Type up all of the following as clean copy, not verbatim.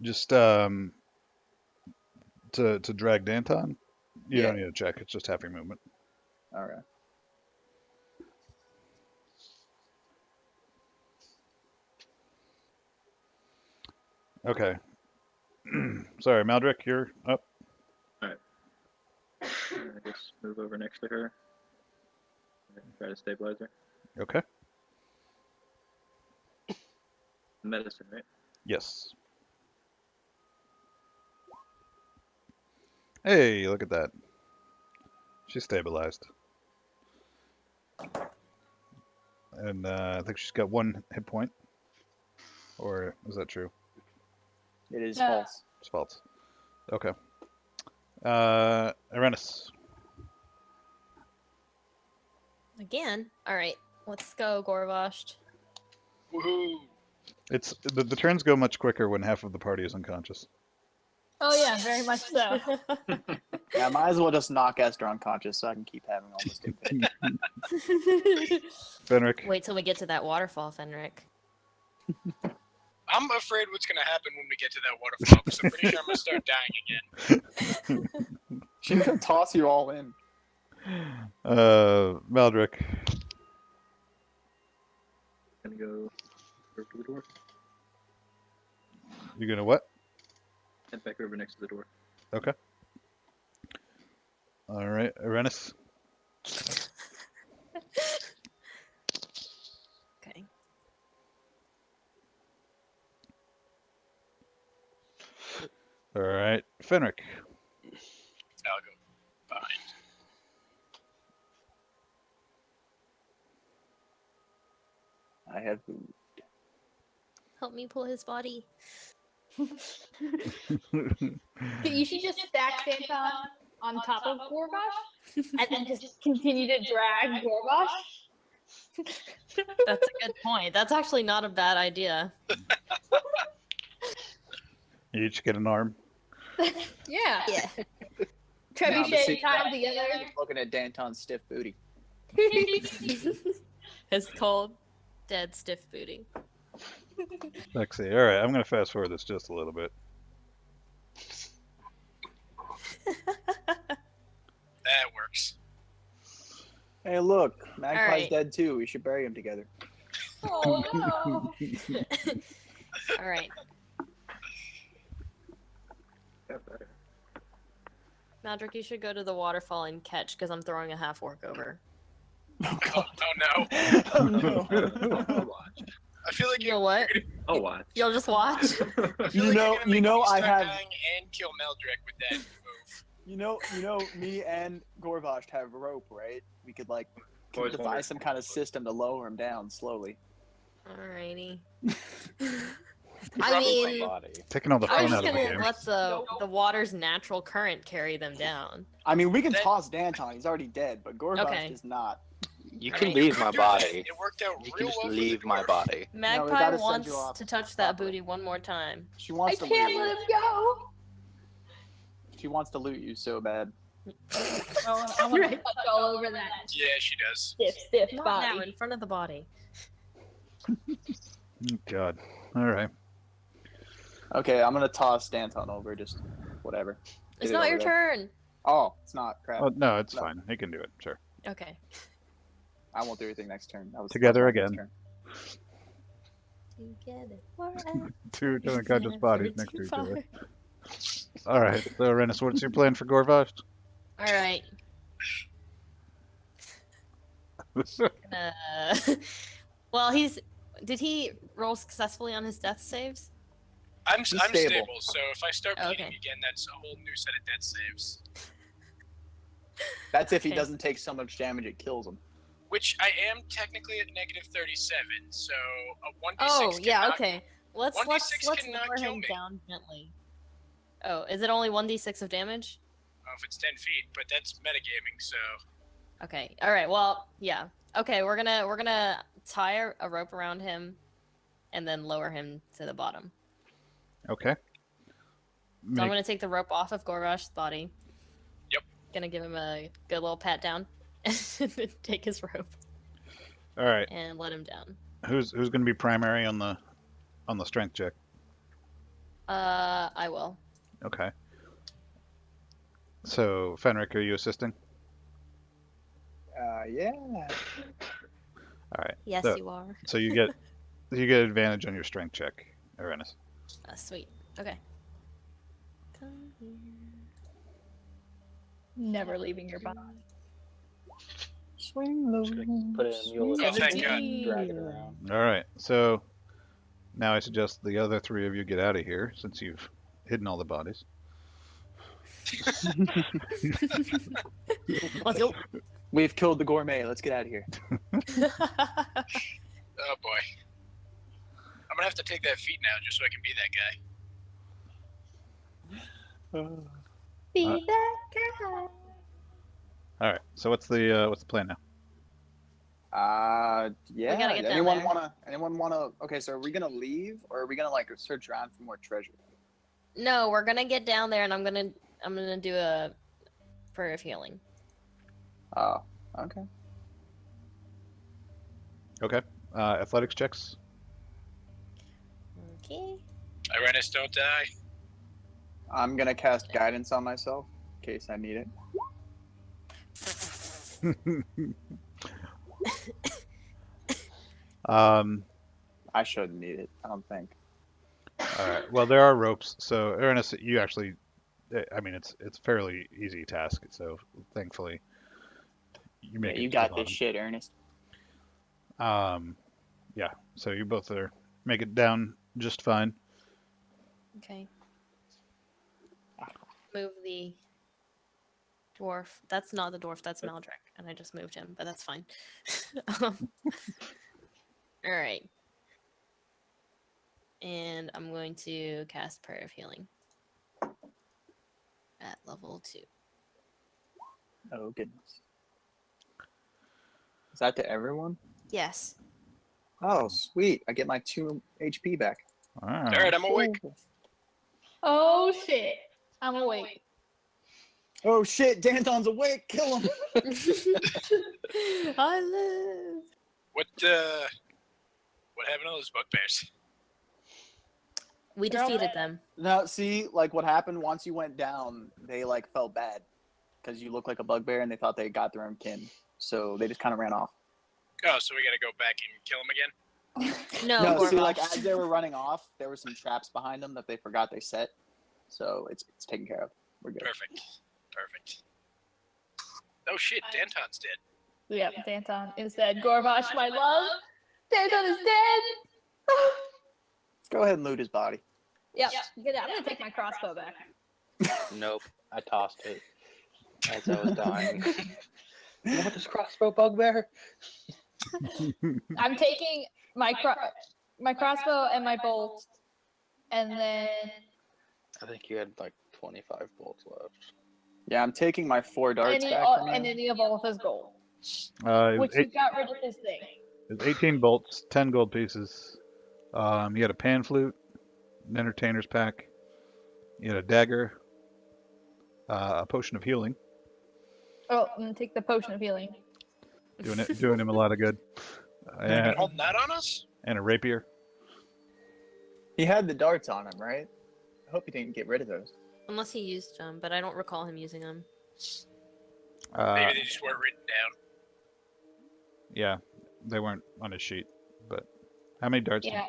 Just to drag Danton. You Yeah. don't need to check. It's just half your movement. All right. Okay. Sorry, Maldrick, you're up. Alright. I guess move over next to her. And try to stabilize her. Okay. Medicine, right? Yes. Hey, look at that. She's stabilized. And I think she's got 1 hit point. Or is that true? It is Yeah. false. It's false. Okay. Arenis. Again? Alright, let's go, Gorvoshed. Woohoo! It's the turns go much quicker when half of the party is unconscious. Oh yeah, very much so. Yeah, I might as well just knock Esther unconscious so I can keep having all this stupid. Fenric. Wait till we get to that waterfall, Fenric. I'm afraid what's gonna happen when we get to that waterfall, because I'm pretty sure I'm gonna start dying again. She's gonna toss you all in. Maldrick. Gonna go over to the door. You gonna what? Head back over next to the door. Okay. All right, Arenis. Okay. All right, Fenric. I'll go behind. I have food. Help me pull his body. You should just stack Danton on top of Gorbash and then just continue to drag Gorbash. That's a good point. That's actually not a bad idea. You each get an arm. Yeah. Yeah. Now, Trebuchet the secret tied is together. looking at Danton's stiff booty. It's called dead stiff booty. Let's see. All right, I'm gonna fast forward this just a little bit. That works. Hey, look, Magpie's Alright. dead too. We should bury him together. Oh no. Alright. Got better. Maldrick, you should go to the waterfall and catch, because I'm throwing a half orc over. Oh no. Oh no. I'll watch. I feel like You know what? I'll watch. You'll just watch? I feel You like you're know- gonna you make know me I start have- dying and kill Meldrick with that move. You know, me and Gorvash have rope, right? We could like Always devise wondered. some kind of system to lower him down slowly. Alrighty. Probably I mean, Body. Taking all the I fun was out just of the gonna game. let the water's natural current carry them down. I mean, we can That- toss Danton. He's already dead, but Gorvash Okay. is not. You I can mean, leave my Dude, body. It worked out You can real just well for leave the my dwarf. body. Magpie gotta send wants you off to touch that properly. booty one more time. She I wants to can't loot let you. him go. She wants to loot you so bad. I want to touch all over that Yeah, she does. stiff Not body. now, in front of the body. Oh, God. All right. Okay, I'm gonna toss Danton over. Just whatever. It's Get it not over your there. turn. Oh, it's not. Crap. Oh, no, it's No. fine. He can do it. Sure. Okay. I won't do anything next turn. That was Together that was again. next turn. Together forever. Two unconscious bodies next to each other. Fire. All right. So, Renus, what's your plan for Gorvash? Alright. Well, did he roll successfully on his death saves? I'm He's stable. stable. So if I start bleeding Okay. again, that's a whole new set of death saves. That's if he Okay. doesn't take so much damage it kills him. Which I am technically at negative 37, so a 1d6 Oh, yeah, cannot- okay. Let's 1d6 cannot lower kill him me. down gently. Oh, is it only 1d6 of damage? I don't know if it's 10 feet, but that's metagaming, so... Okay. All right. Well, yeah. Okay, we're gonna tie a rope around him, and then lower him to the bottom. Okay. So I'm Make- gonna take the rope off of Gorvash's body. Yep. Gonna give him a good little pat down, and then take his rope All right. and let him down. Who's going to be primary on the strength check? I will. Okay. So, Fenric, are you assisting? Yeah. All right. Yes, So, you are. so you get advantage on your strength check, Arenis. Sweet. Okay. Come here. Never leaving your body. Swing low. Just gonna put it in a mule Oh, thank God. and drag it around. All right. So now I suggest the other three of you get out of here since you've hidden all the bodies. Let's go. We've killed the gourmet. Let's get out of here. Oh boy. I'm gonna have to take that feat now just so I can be that guy. Be Uh, that guy. All right. So what's the plan now? Yeah. gotta get down anyone there. wanna? Okay, so are we gonna leave or are we gonna like search around for more treasure? No, we're gonna get down there, and I'm gonna do a prayer of healing. Oh, okay. Okay. Athletics checks. Okay. Irenis, don't die. I'm gonna cast guidance on myself in case I need it. I shouldn't need it. I don't think. All right. Well, there are ropes. So, Arenis, you actually, I mean, it's a fairly easy task. So, thankfully, you make Yeah, it you to the got this bottom. shit, Ernest. Yeah. So you both make it down just fine. Okay. Move the dwarf. That's not the dwarf. That's Maldrick, and I just moved him, but that's fine. All right. And I'm going to cast Prayer of Healing at level 2. Oh goodness. Is that to everyone? Yes. Oh, sweet. I get my 2 HP back. All right. Alright, I'm awake. Oh shit. I'm awake. Oh shit, Danton's awake. Kill him. I live. What happened to those bugbears? We They're all defeated dead. them. Now, see, like what happened once you went down, they like felt bad because you look like a bugbear and they thought they got their own kin. So they just kind of ran off. Oh, so we gotta go back and kill him again? No, No, see, Gorbash. like as they were running off, there were some traps behind them that they forgot they set. So it's taken care of. We're good. Perfect. Oh shit, Danton's dead. Yep, Danton is dead. Gorbash, my love. Danton is dead. Go ahead and loot his body. Yep. Good. I'm gonna take my crossbow back. Nope, I tossed it as I was dying. You want this crossbow, bugbear? I'm taking my crossbow and my bolt, and then I think you had like 25 bolts left. Yeah, I'm taking my 4 darts back from you. and any of all of his gold, It was, which you got rid of his thing. it was 18 bolts, 10 gold pieces. You had a pan flute, an entertainer's pack. You had a dagger, a potion of healing, Oh, I'm gonna take the potion of healing. doing him a lot of good, and, Holding that on us? and a rapier. He had the darts on him, right? I hope he didn't get rid of those. Unless he used them, but I don't recall him using them. Maybe they just weren't written down. Yeah, they weren't on his sheet. But how many darts Yeah.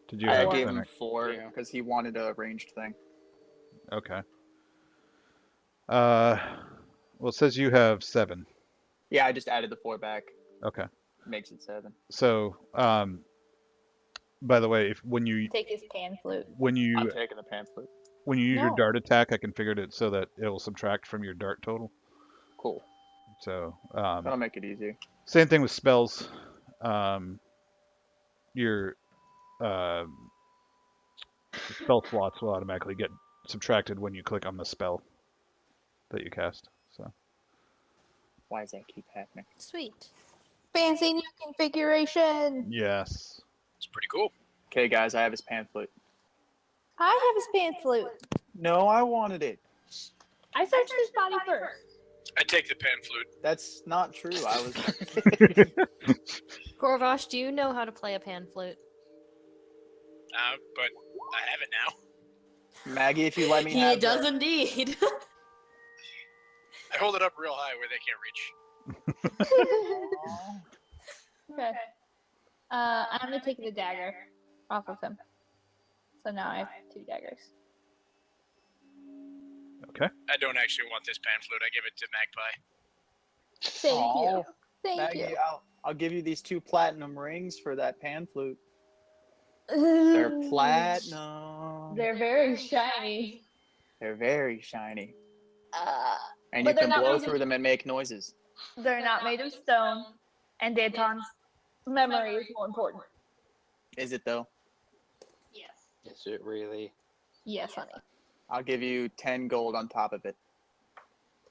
did you I have? gave him Fenric? 4 Yeah. because he wanted a ranged thing. Okay. Well, it says you have 7. Yeah, I just added the 4 back. Okay. Makes it 7. So, by the way, when you Take his pan flute. I'm taking the pamphlet. when you use your No. dart attack, I configured it so that it will subtract from your dart total. Cool. So, That'll make it easier. same thing with spells. Your spell slots will automatically get subtracted when you click on the spell that you cast. So, Why does that keep happening? Sweet. Fancy new configuration. yes. It's pretty cool. Okay, guys, I have his pamphlet. I have his pan flute. No, I wanted it. I searched his body first. I take the pan flute. That's not true. I was. Gorvash, do you know how to play a pan flute? But I have it now. Maggie, if you let me He have does the- indeed. I hold it up real high where they can't reach. Okay. I'm gonna take the dagger off of him. So now I have 2 daggers. I don't actually want this pan flute. I give it to Magpie. Thank you. Aw, Thank Maggie, you. I'll give you these 2 platinum rings for that pan flute. They're platinum. They're very shiny. They're very shiny. And But you they're can not blow made of- through them and make noises. They're not made of stone, and Danton's memory is more important. Is it though? Yes. Is it really? Yes, honey. I'll give you 10 gold on top of it.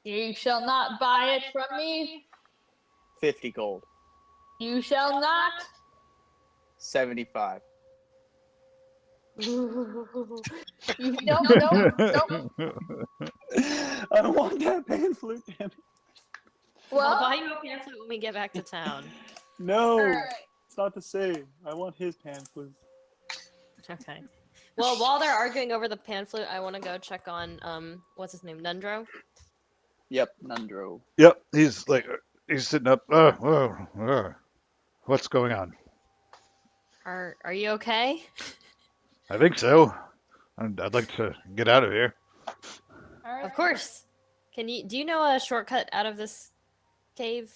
You shall not buy it from me. 50 gold. You shall not. 75. Nope. I don't want that pan flute, damn it. I'll Well, buy you a pan flute when we get back to town. No, alright. it's not the same. I want his pan flute. Okay. Well, while they're arguing over the pan flute, I want to go check on what's his name, Nundro. Yep, Nundro. Yep, he's sitting up. What's going on? Are you okay? I think so. I'd like to get out of here. Alright. Of course. Do you know a shortcut out of this cave?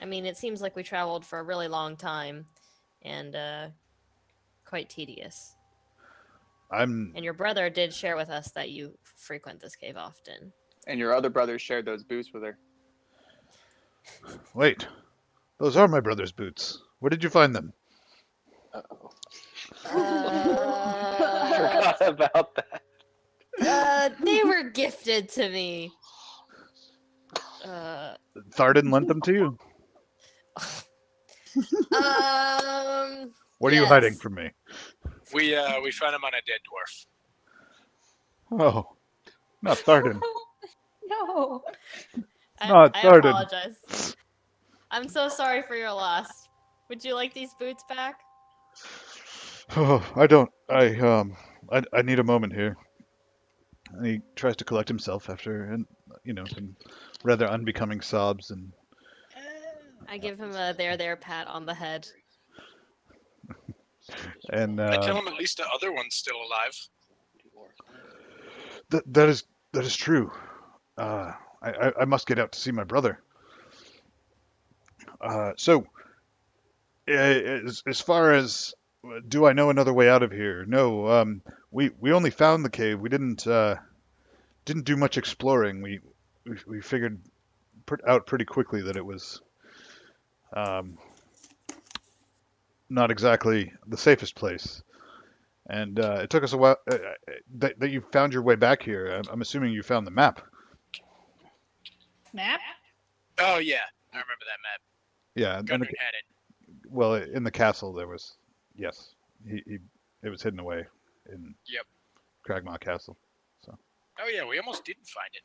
I mean, it seems like we traveled for a really long time, and quite tedious. I'm. And your brother did share with us that you frequent this cave often. And your other brother shared those boots with her. Wait, those are my brother's boots. Where did you find them? Uh-oh. Uh, Forgot about that. they were gifted to me. Tharden lent them to you. What are you Yes. hiding from me? We found him on a dead dwarf. Oh, not Tharden. No. Not I Tharden. apologize. I'm so sorry for your loss. Would you like these boots back? Oh, I don't. I need a moment here. And he tries to collect himself after, and some rather unbecoming sobs and. I give him a there pat on the head. And I tell him at least the other one's still alive. that is true. I must get out to see my brother. So, as far as do I know another way out of here? No. We only found the cave. We didn't do much exploring. We figured out pretty quickly that it was not exactly the safest place. And it took us a while that you found your way back here. I'm assuming you found the map. Map? Oh yeah, I remember that map. Yeah, and Gundren had it. well, in the castle there was, yes, it was hidden away in Yep. Cragmaw Castle. Oh yeah, we almost didn't find it.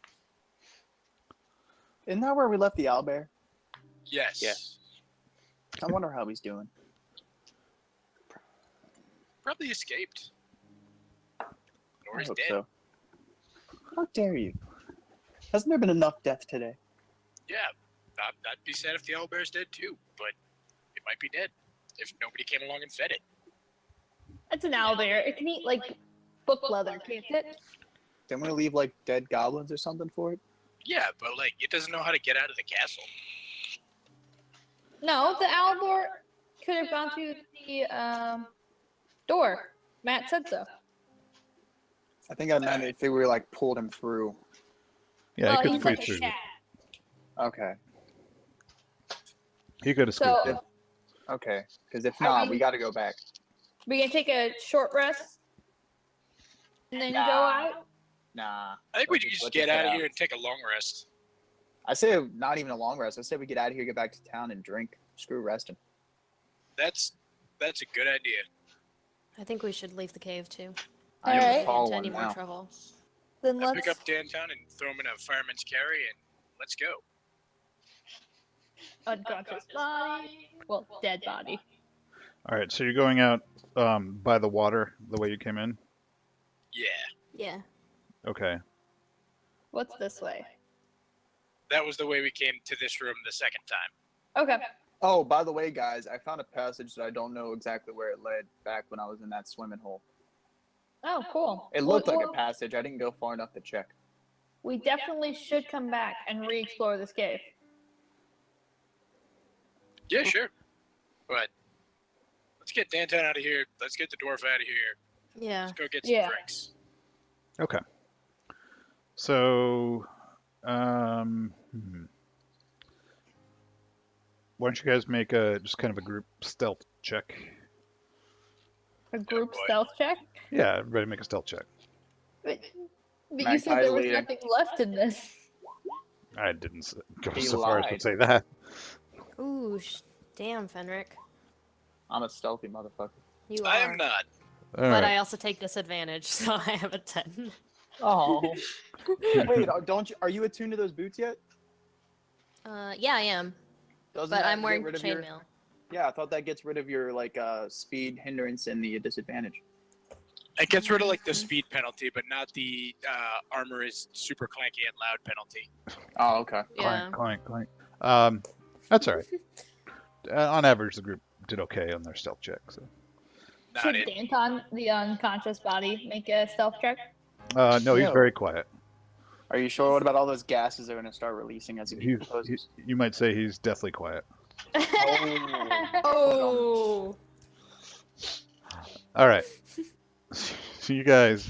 Isn't that where we left the owlbear? Yes. Yeah. I wonder how he's doing. Probably escaped. Or I he's hope dead. so. How dare you? Hasn't there been enough death today? Yeah. I'd be sad if the owlbear's dead too, but it might be dead if nobody came along and fed it. It's an owlbear. It can eat like book leather, can't it? Didn't we leave like dead goblins or something for it? Yeah, but like it doesn't know how to get out of the castle. No, the owlbear could have gone through the door. Matt said so. I think I meant if we were like pulled him through. Yeah, Well, he could he's squeeze like a through. cat. Okay. He could have squeezed So, through. Okay. Because if not, we got to go back. we can take a short rest and then go Nah. out. Nah. I think we Let's should just let's get out of out. here and take a long rest. I say not even a long rest. I say we get out of here, get back to town, and drink. Screw resting. That's a good idea. I think we should leave the cave too. I am Alright. a Get tall into one any more now. trouble. Then I let's pick up Dantown and throw him in a fireman's carry and let's go. unconscious body. Well, dead body. All right, so you're going out by the water the way you came in. Yeah. Yeah. Okay. What's this way? That was the way we came to this room the second time. Okay. Oh, by the way, guys, I found a passage that I don't know exactly where it led back when I was in that swimming hole. Oh, cool. It looked like a passage. I didn't go far enough to check. We definitely should come back and re-explore this cave. Yeah, sure. But let's get Danton out of here. Let's get the dwarf out of here. Yeah. Let's go get some Yeah. drinks. Okay. So, why don't you guys make just kind of a group stealth check? A group boy. stealth check? Yeah, everybody make a stealth check. But you Magpie said there was leader. nothing left in this. I didn't go He so far as to lied. say that. Ooh, damn, Fenric. I'm a stealthy motherfucker. You I are. am not. All But right. I also take disadvantage, so I have a 10. Oh. Wait, don't you? Are you attuned to those boots yet? Yeah, I am. Doesn't But that I'm get wearing rid of your- chainmail. Yeah, I thought that gets rid of your like speed hindrance and the disadvantage. It gets rid of like the speed penalty, but not the armor is super clanky and loud penalty. Oh, okay. Yeah. Clank, clank. That's all right. On average, the group did okay on their stealth check. So, Not Should it. Danton, the unconscious body, make a stealth check? no, he's No. very quiet. Are you sure? What about all those gases they're gonna start releasing as he He's, decomposes? you might say he's deathly quiet. Oh. All right. So you guys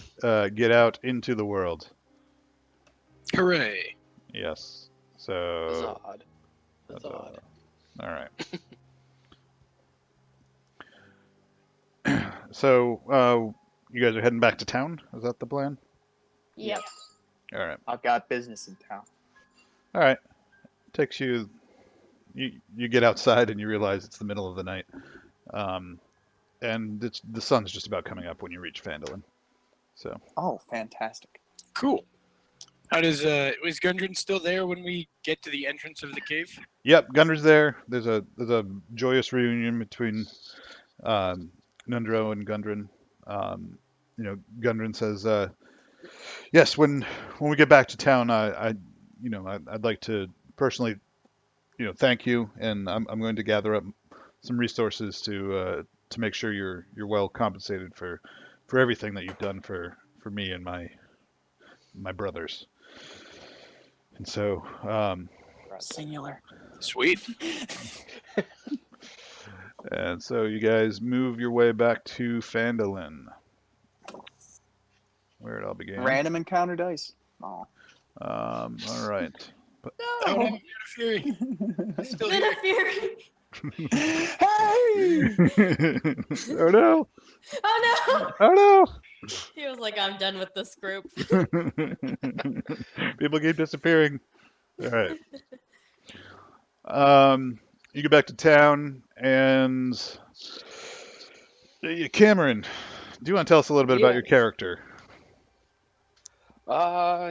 get out into the world. Hooray. Yes. So. Zod. Zod. All right. So, you guys are heading back to town? Is that the plan? Yep. All right. I've got business in town. All right. Takes you. You get outside and you realize it's the middle of the night, and the sun's just about coming up when you reach Phandelver. So. Oh, fantastic. Cool. How does is Gundren still there when we get to the entrance of the cave? Yep, Gundren's there. There's a joyous reunion between Nundro and Gundren. Gundren says, "Yes, when we get back to town, I'd like to personally, thank you, and I'm going to gather up some resources to make sure you're well compensated for everything that you've done for me and my brothers." And so, Singular. Sweet. and so you guys move your way back to Phandelver, where it all began. Random encounter dice. Oh. All right. Oh, no, Fury. I'm still Been here. a fury. Hey! Oh no! Oh no! Oh He was like, I'm done with this group. no! People keep disappearing. All right. You get back to town, and Cameron, do you want to tell us a little bit about your Yes. character?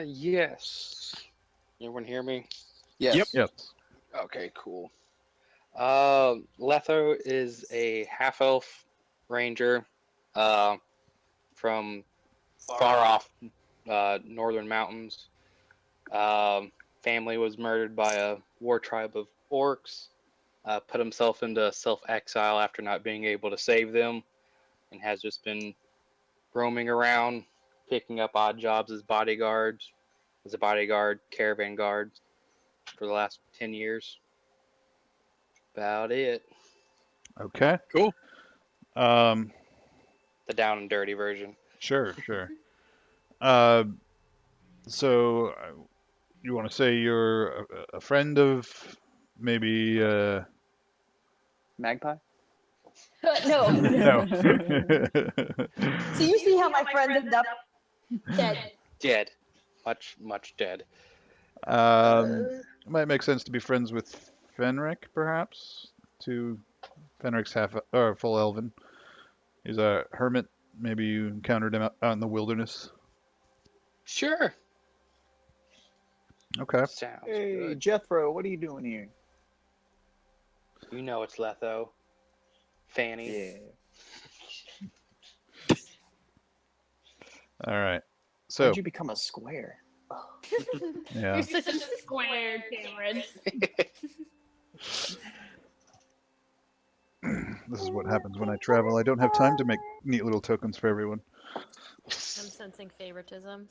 Yes. Everyone hear me? Yes. Yep. Yes. Okay, cool. Letho is a half-elf ranger from far off northern mountains. Family was murdered by a war tribe of orcs. Put himself into self-exile after not being able to save them, and has just been roaming around, picking up odd jobs as bodyguards, caravan guard, for the last 10 years. About it. Okay. Cool. The down and dirty version. Sure. So you want to say you're a friend of maybe? Magpie? No. No. So you see how my friends end up dead. Dead. Much dead. It might make sense to be friends with Fenric, perhaps. Fenric's full elven. He's a hermit. Maybe you encountered him out in the wilderness. Sure. Okay. Sounds Hey, good. Jethro, what are you doing here? You know it's Letho. Fanny. Yeah. All right. So How'd you become a square? yeah, You're such a square, Cameron. this is what happens when I travel. I don't have time to make neat little tokens for everyone. I'm sensing favoritism.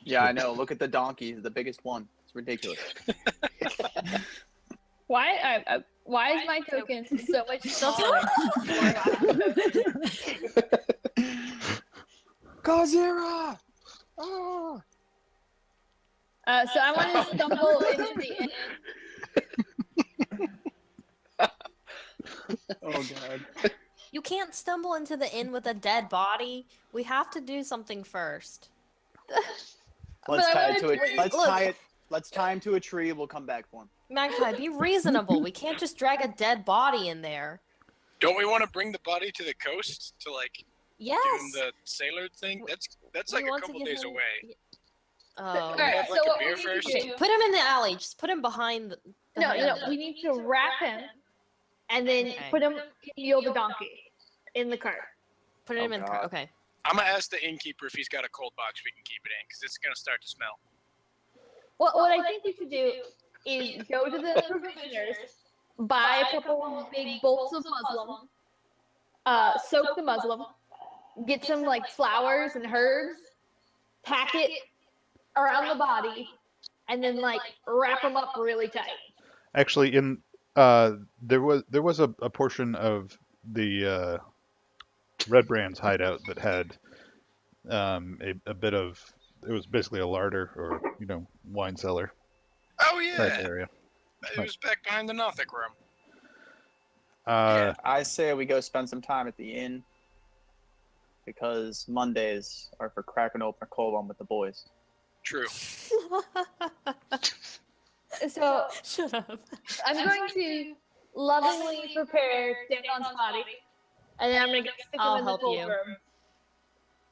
Yeah, I know. Look at the donkey, the biggest one. It's ridiculous. Why is my token so much smaller? Godzilla! Oh! So I want to stumble into the inn. Oh god. You can't stumble into the inn with a dead body. We have to do something first. Let's I tie wanna it to it. drink. Let's Look. tie it. Let's tie him to a tree. We'll come back for him. Magpie, be reasonable. We can't just drag a dead body in there. Don't we want to bring the body to the coast to like Yes. give him the sailor thing? That's We like a want to couple get days him- away. Oh. Alright, have, so like, a what beer we need first? to Okay, do? put him in the alley. Just put him behind. No, behind we need to wrap him, and then Okay. put him in the donkey in the cart. Put him Oh, in. God. Okay. I'm gonna ask the innkeeper if he's got a cold box we can keep it in, because it's gonna start to smell. What I think we should do is go to the provisioners, buy a couple of big bolts of muslin, soak the muslin, get some like flowers and herbs, pack it around the body, and then like wrap them up really tight. Actually, in there was a portion of the Red Brand's hideout that had a bit of, it was basically a larder or wine cellar Oh type yeah, area. it was back behind the Nothic room. I say we go spend some time at the inn because Mondays are for cracking open a cold one with the boys. True. So Shut up. I'm going to lovingly prepare Danon's body, and then I'm gonna go stick him I'll in the help cold you. room.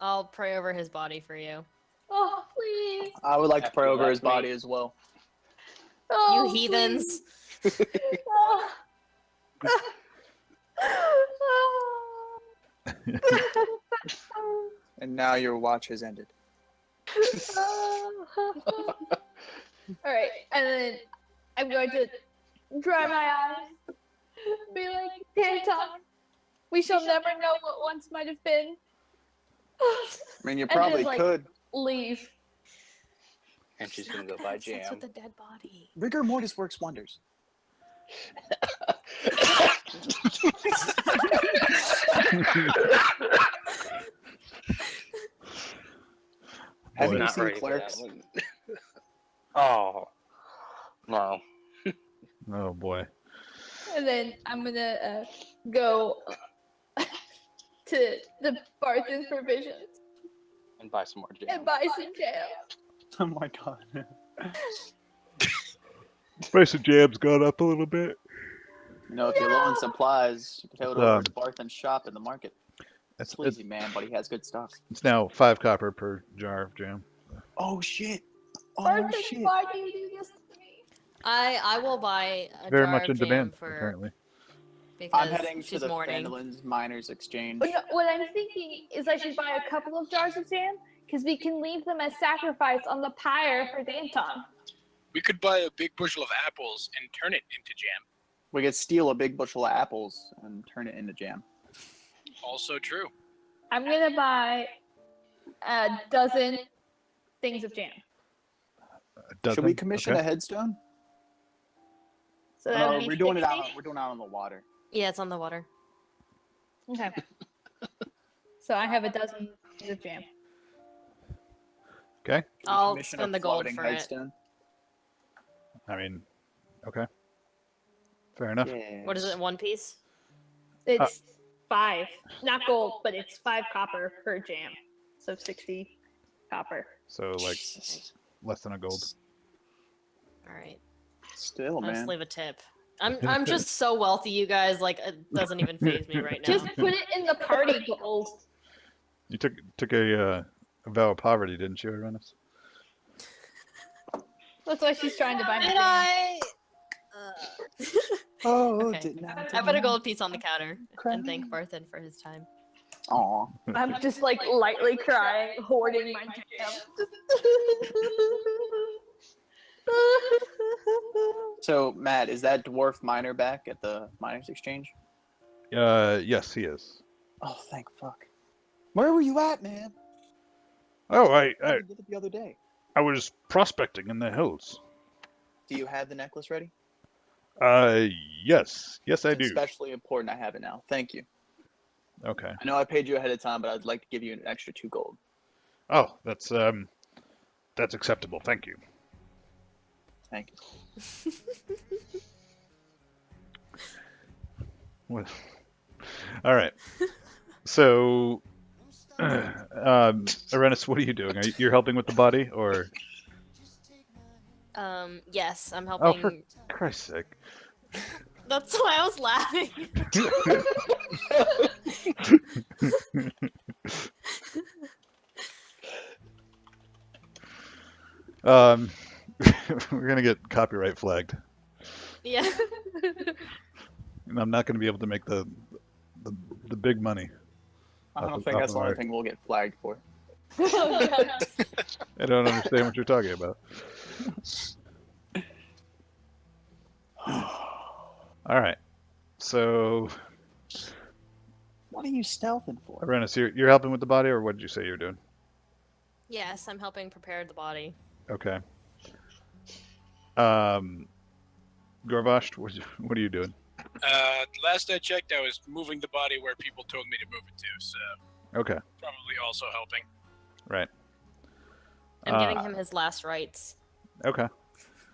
I'll pray over his body for you. Oh please! I would like to After pray over you his left me. body as well. Oh, You heathens. please. Oh. And now your watch has ended. All right, and then I'm going to dry my eyes, be like, Danton, we shall never know what once might have been. I mean, you And probably just, like, could. Leave. And she's gonna go buy Have sex jam. with a dead body. Rigor mortis works wonders. Have Boy. you Not seen ready for that Clerks? one. Oh no. Oh boy. And then I'm gonna go to the Barthen's Provisions And buy some more jam. and buy some jam. Oh my god. Price of jam's gone up a little bit. You know, if you're low on supplies, you can head over to Barthen's shop in the market. It's Sleazy man, but he has good stuff. now 5 copper per jar of jam. Oh shit! Oh Barthen, shit! why do you do this to me? I will buy a Very jar much of in jam demand, for apparently. because I'm heading to she's the mourning. Phandelver's Miners Exchange. But no, what I'm thinking is I should buy a couple of jars of jam because we can leave them as sacrifice on the pyre for Danton. We could buy a big bushel of apples and turn it into jam. We could steal a big bushel of apples and turn it into jam. Also true. I'm gonna buy a dozen things of jam. A dozen? Should we commission Okay. a headstone? So that would No, be we're doing it 60. out. We're doing it out on the water. Yeah, it's on the water. Okay. So I have a dozen things of jam. Okay. We I'll commission spend a the gold floating for it. headstone. I mean, okay. Fair enough. Yeah. What is it? One piece? It's 5, not gold, but it's 5 copper per jam. So 60 copper. So like Jesus. less than a gold. All right. Still, I'll just man. leave a tip. I'm just so wealthy, you guys. Like it doesn't even phase me right now. Just put it in the party gold. You took a vow of poverty, didn't you, Irenis? That's why she's trying to buy me Did jam. I? Oh, Okay. did not. I put a gold piece on the counter Cry. and thank Barthen for his time. Aw. I'm just like lightly crying, hoarding my jam. So, Matt, is that dwarf miner back at the miners exchange? Yes, he is. Oh, thank fuck. Where were you at, man? Oh, I did it the other day. I was prospecting in the hills. Do you have the necklace ready? Yes. Yes, I It's do. especially important I have it now. Thank you. Okay. I know I paid you ahead of time, but I'd like to give you an extra 2 gold. Oh, that's acceptable. Thank you. Thank you. What? All right. So, Arenis, what are you doing? You're helping with the body, or? Yes, I'm Oh, helping. for Christ's sake! That's why I was laughing. We're gonna get copyright flagged, Yeah. and I'm not gonna be able to make the big money. I Off don't of- think off that's of the only our- thing we'll get flagged for. I don't understand what you're talking about. All right. So, What are you stealthing for? Arenis, you're helping with the body, or what did you say you're doing? Yes, I'm helping prepare the body. Okay. Gorvash, what are you doing? Last I checked, I was moving the body where people told me to move it to, so Okay. probably also helping. Right. I'm giving him his last rites. Okay.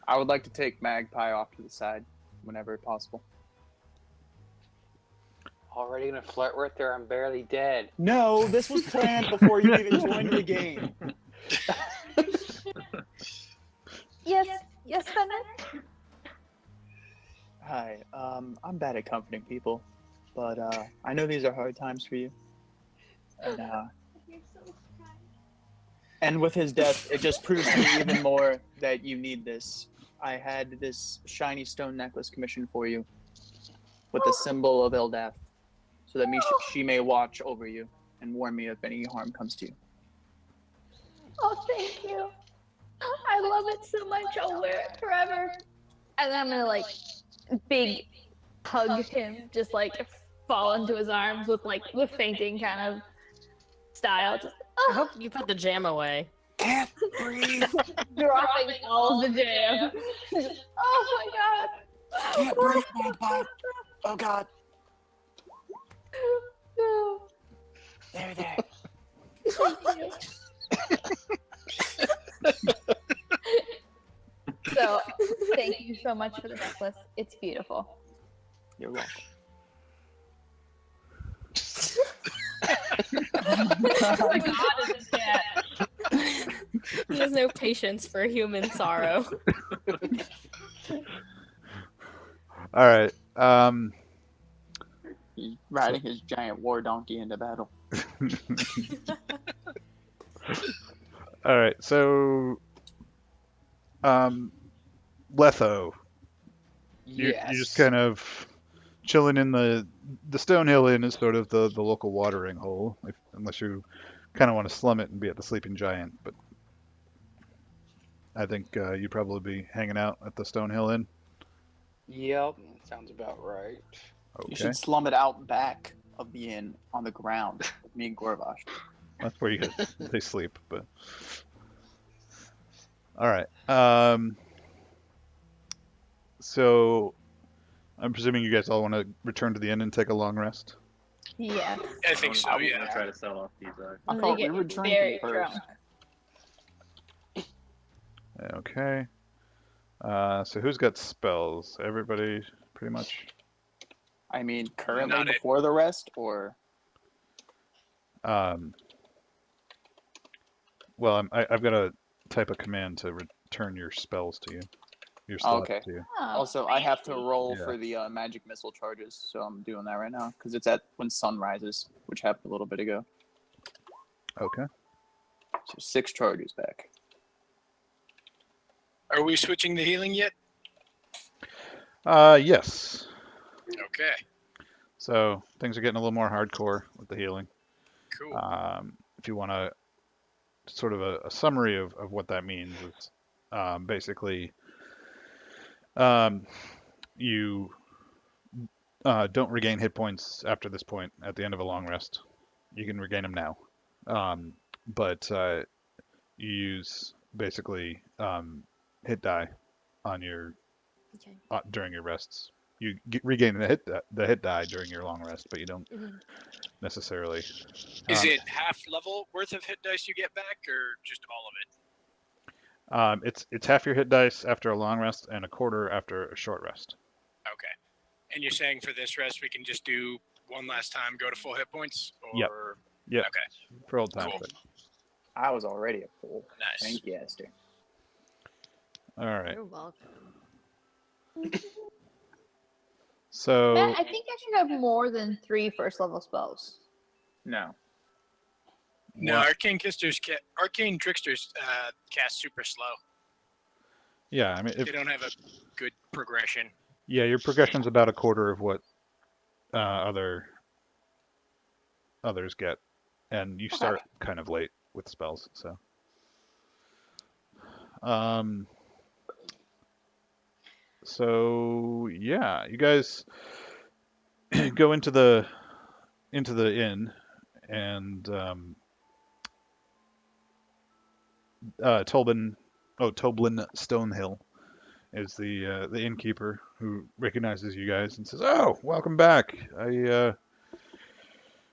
I would like to take Magpie off to the side whenever possible. Already gonna flirt with her? I'm barely dead. No, this was planned before you even joined the game. Yes, Fender. Hi, I'm bad at comforting people, but I know these are hard times for you. And with his death, it just proves to me even more that you need this. I had this shiny stone necklace commissioned for you with the symbol of Eldath, so that she may watch over you and warn me if any harm comes to you. Oh, thank you. I love it so much. I'll wear it forever. And then I'm gonna like big hug him, just like fall into his arms with like the fainting kind of style. Just I hope you put the jam away. Can't breathe. dropping all of the jam. Oh my god. Can't breathe, Magpie. Oh god. No. There. So, thank you so much for the necklace. It's beautiful. You're welcome. Oh God, is a cat. He has no patience for human sorrow. All right. He's riding his giant war donkey into battle. All right. So, Letho, you're just kind of chilling in the Stonehill Inn is sort of the local watering hole, unless you kind of want to slum it and be at the Sleeping Giant. But I think you'd probably be hanging out at the Stonehill Inn. Yep, sounds about right. You Okay. should slum it out back of the inn on the ground with me and Gorvash. That's where they sleep. But all right. So I'm presuming you guys all want to return to the inn and take a long rest. Yeah. I think so, I'm yeah. gonna try to sell off these. I They thought we get were very drinking first. drunk. Okay. So who's got spells? Everybody, pretty much. I mean, currently Not it. before the rest, or Well, I've got to type a command to return your spells to you. Your slots okay. to you. Oh, Also, I have to fancy. roll Yeah. for the magic missile charges, so I'm doing that right now because it's at when sun rises, which happened a little bit ago. Okay. So 6 charges back. Are we switching the healing yet? Yes. Okay. So things are getting a little more hardcore with the healing. Cool. If you want to sort of a summary of what that means is basically you don't regain hit points after this point at the end of a long rest. You can regain them now, but you use basically hit die on your Okay. during your rests. You regain the hit die during your long rest, but you don't Mhm. necessarily. Is it half level worth of hit dice you get back, or just all of it? It's half your hit dice after a long rest and a quarter after a short rest. Okay. And you're saying for this rest we can just do one last time, go to full hit points, Yep. or Yep. Okay. For old time's Cool. sake. I was already at full. Nice. Thank you, Esther. All right. You're welcome. So Matt, I think I should have more than 3 first level spells. No. No, what- arcane tricksters cast super slow. yeah, I mean, They don't have a good progression. yeah, your progression's about a quarter of what others get, and you start kind of late with spells. Um, so yeah, you guys go into the inn, and Toblin Stonehill is the innkeeper who recognizes you guys and says, "Oh, welcome back.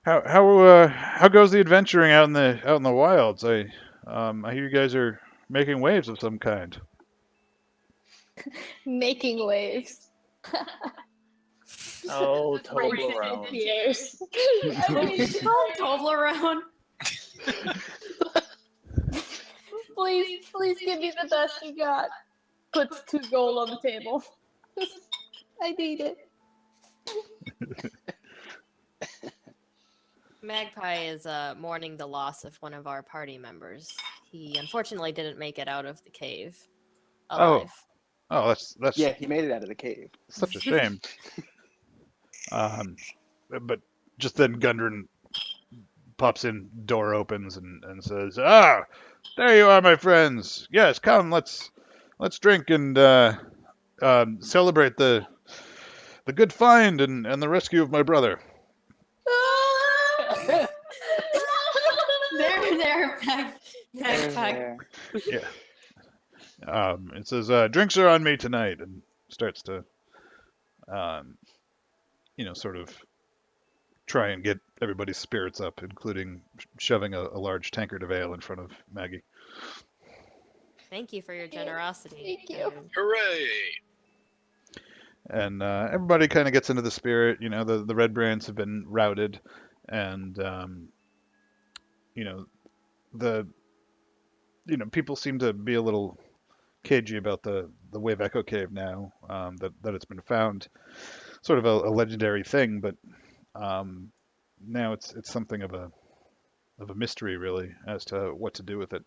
How goes the adventuring out in the wilds? I hear you guys are making waves of some kind." Making waves. Oh, Racing Toblerone. tears. Toblerone. Please give me the best you got. Puts 2 gold on the table. I need it. Magpie is mourning the loss of one of our party members. He unfortunately didn't make it out of the cave alive. Oh, that's Yeah, he made it out of the cave. such a shame. But just then Gundren pops in, door opens, and says, "Ah, there you are, my friends. Yes, come, let's drink and celebrate the good find and the rescue of my brother." There, Magpie. There. Yeah. It says, "Drinks are on me tonight," and starts to, sort of try and get everybody's spirits up, including shoving a large tankard of ale in front of Maggie. Thank you for your generosity. Thank you. Hooray! And everybody kind of gets into the spirit. The red brands have been routed, and the people seem to be a little cagey about the Wave Echo Cave now, that it's been found. Sort of a legendary thing, but now it's something of a mystery, really, as to what to do with it.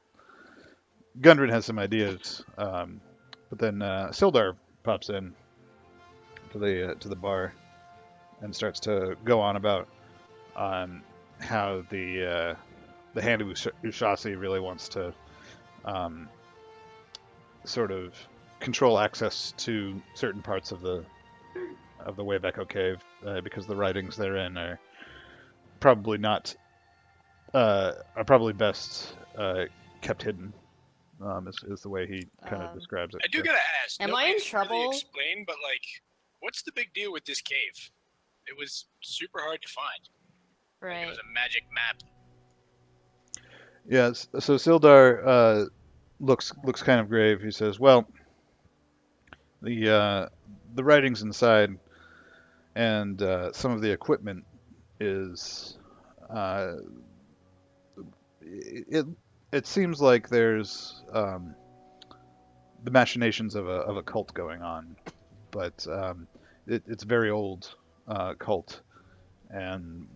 Gundren has some ideas, but then Sildar pops in to the bar and starts to go on about how the Hand of Ushasi really wants to sort of control access to certain parts of the Wave Echo Cave, because the writings therein are probably not are probably best kept hidden. Is the way he kind of describes it. I do gotta ask. Am I in nobody's really trouble? explained, but what's the big deal with this cave? It was super hard to find. It Right. was a magic map. Yes. So Sildar looks kind of grave. He says, "Well, the writings inside and some of the equipment is it seems like there's the machinations of a cult going on, but it's a very old cult, and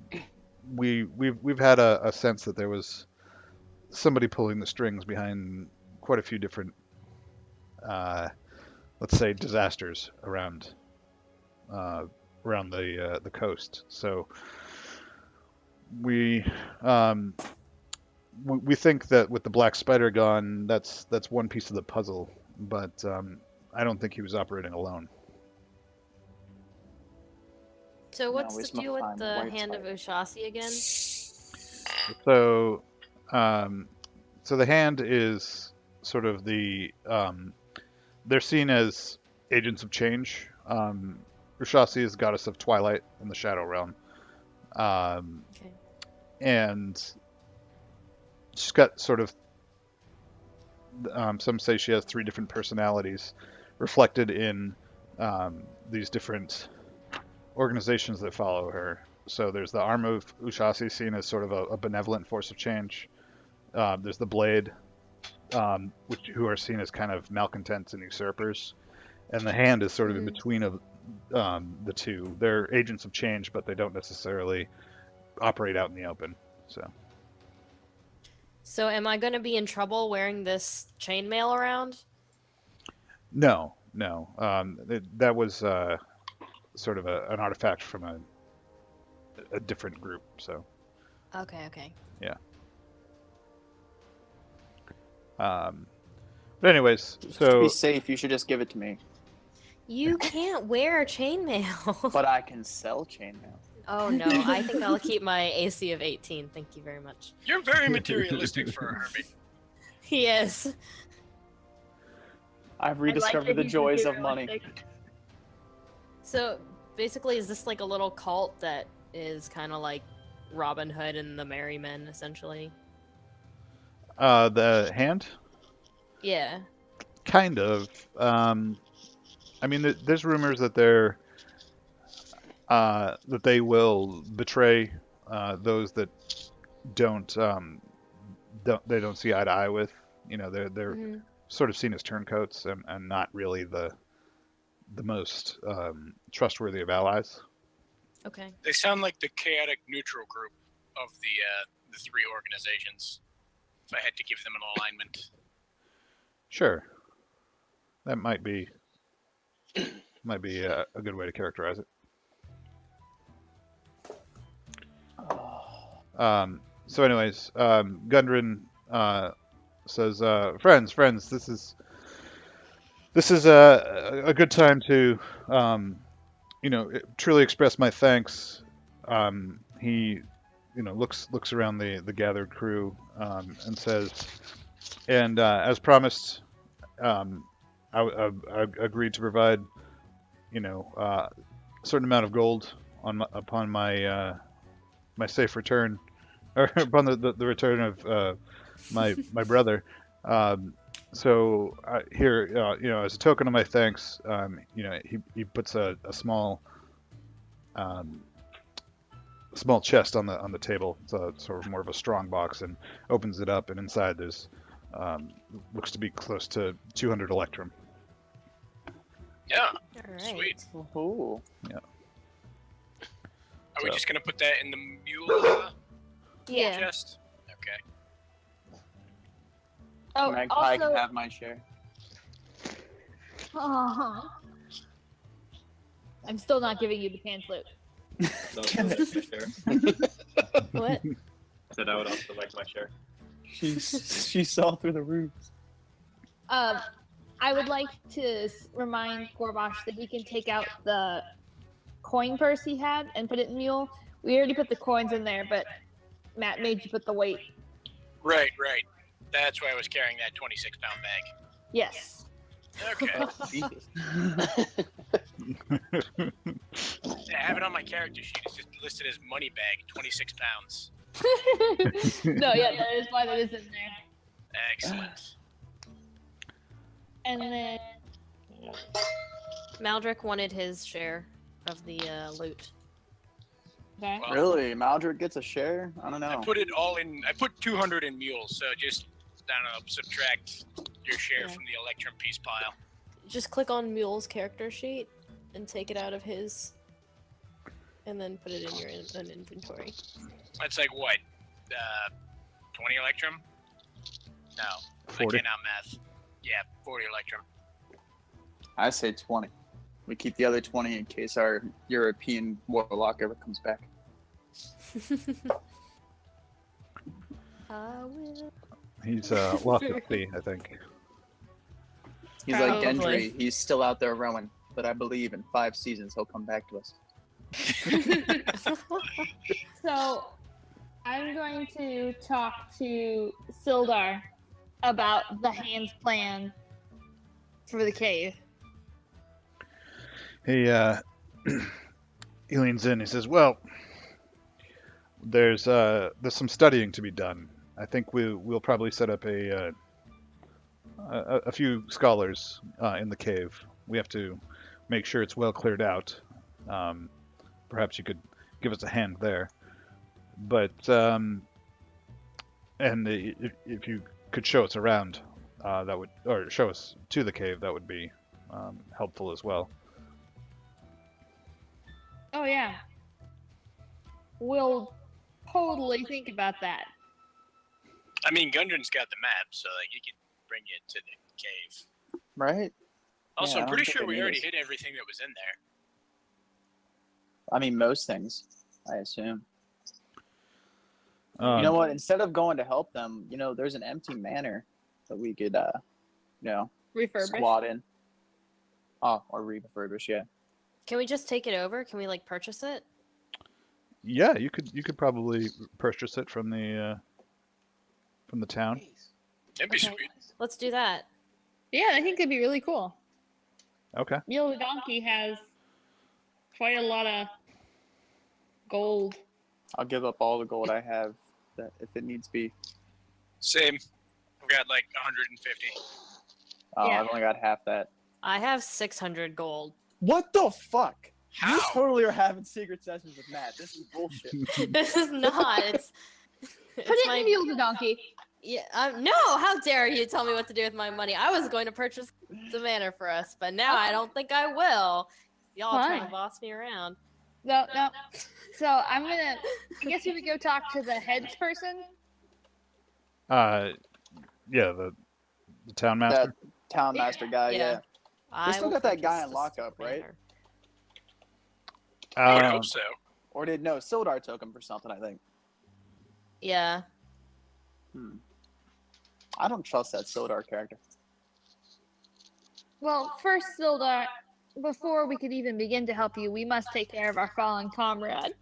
we've had a sense that there was somebody pulling the strings behind quite a few different, let's say, disasters around the coast. So we um, we think that with the black spider gone, that's one piece of the puzzle, but I don't think he was operating alone. So Now what's we the must deal with find the the white hand of spider. Ushasi again? So, so the hand is sort of they're seen as agents of change. Ushasi is goddess of twilight in the shadow realm, Okay. and she's got sort of some say she has 3 different personalities reflected in these different organizations that follow her. So there's the arm of Ushasi, seen as sort of a benevolent force of change. There's the blade, who are seen as kind of malcontents and usurpers, and the hand is sort of in between of the two. They're agents of change, but they don't necessarily operate out in the open. So am I going to be in trouble wearing this chainmail around? No. That was sort of an artifact from a different group. So Okay. yeah. But anyways, Just to be so safe, you should just give it to me. You can't wear chainmail. But I can sell chainmail. Oh no, I think I'll keep my AC of 18. Thank you very much. You're very materialistic for a hermit. Yes. I've rediscovered the joys of money. So basically, is this like a little cult that is kind of like Robin Hood and the Merry Men, essentially? the hand, Yeah. kind of. I mean, there's rumors that that they will betray those that don't they don't see eye to eye with. You know, they're Mhm. sort of seen as turncoats and not really the most trustworthy of allies. Okay. They sound like the chaotic neutral group of the 3 organizations. If I had to give them an alignment. Sure, that might be a good way to characterize it. So anyways, Gundren says, friends, this is a good time to, truly express my thanks. He, looks around the gathered crew and says, and as promised, I agreed to provide, a certain amount of gold upon my my safe return, or upon the return of my brother. So here, as a token of my thanks, he puts a small small chest on the table. It's a sort of more of a strong box, and opens it up, and inside there's looks to be close to 200 electrum. Yeah. All right. Sweet. Ooh. Yeah. Are we So- just gonna put that in the mule Yeah. chest? Okay. Oh, Magpie can also, have my share. I'm still not giving you the pan flute. So I would like my share. What? I said I would also like my share. She saw through the roofs. I would like to remind Gorbash that he can take out the coin purse he had and put it in mule. We already put the coins in there, but Matt made you put the weight. Right. That's why I was carrying that 26-pound bag. Yes. Okay. Jesus. I have it on my character sheet. It's just listed as money bag, 26 pounds. No, yeah, that is why that is in there. Excellent. And then Maldrick wanted his share of the loot. okay. Well, Really? Maldred gets a share? I don't I know. put it all in. I put 200 in mules, so just I don't know, subtract your share Yeah. from the electrum piece pile. Just click on Mule's character sheet and take it out of his, and then put it in your inventory. That's like what? 20 electrum? No, 40. I cannot math. Yeah, 40 electrum. I say 20. We keep the other 20 in case our European warlock ever comes back. I will. He's lost at sea, I think. He's like Probably. Gendry. He's still out there rowing, but I believe in 5 seasons he'll come back to us. So, I'm going to talk to Sildar about the Hand's plan for the cave. He he leans in. He says, "Well, there's some studying to be done. I think we'll probably set up a few scholars in the cave. We have to make sure it's well cleared out. Perhaps you could give us a hand there. But if you could show us around, that would, or show us to the cave, that would be helpful as well." Oh, yeah. We'll totally think about that. I mean, Gundren's got the map, so like he can bring you to the cave. Right? Also, Yeah, I I'm don't pretty think sure they we need already us. hit everything that was in there. I mean, most things, I assume. You Um, know what? Instead of going to help them, there's an empty manor that we could, Refurbish. squat in. Oh, or refurbish, yeah. Can we just take it over? Can we like purchase it? Yeah, you could probably purchase it from the town. That'd be Okay. sweet. Let's do that. Yeah, I think it'd be really cool. Okay. Mule the Donkey has quite a lot of gold. I'll give up all the gold I have that if it needs be. Same. I've got like 150. Oh, Yeah. I've only got half that. I have 600 gold. What the fuck? How? You totally are having secret sessions with Matt. This is bullshit. This is not. It's Put it in Mule the Donkey. Yeah. No. How dare you tell me what to do with my money? I was going to purchase the manor for us, but now I don't think I will. Y'all are trying to Fine. boss me around. No. So I guess we would go talk to the heads person. Yeah, the town master. That town master guy, yeah. I still will got that guy purchase in this lockup, right? manor. I would Um, hope so. Or did no, Sildar took him for something, I think. Yeah. I don't trust that Sildar character. Well, first, Sildar, before we could even begin to help you, we must take care of our fallen comrade.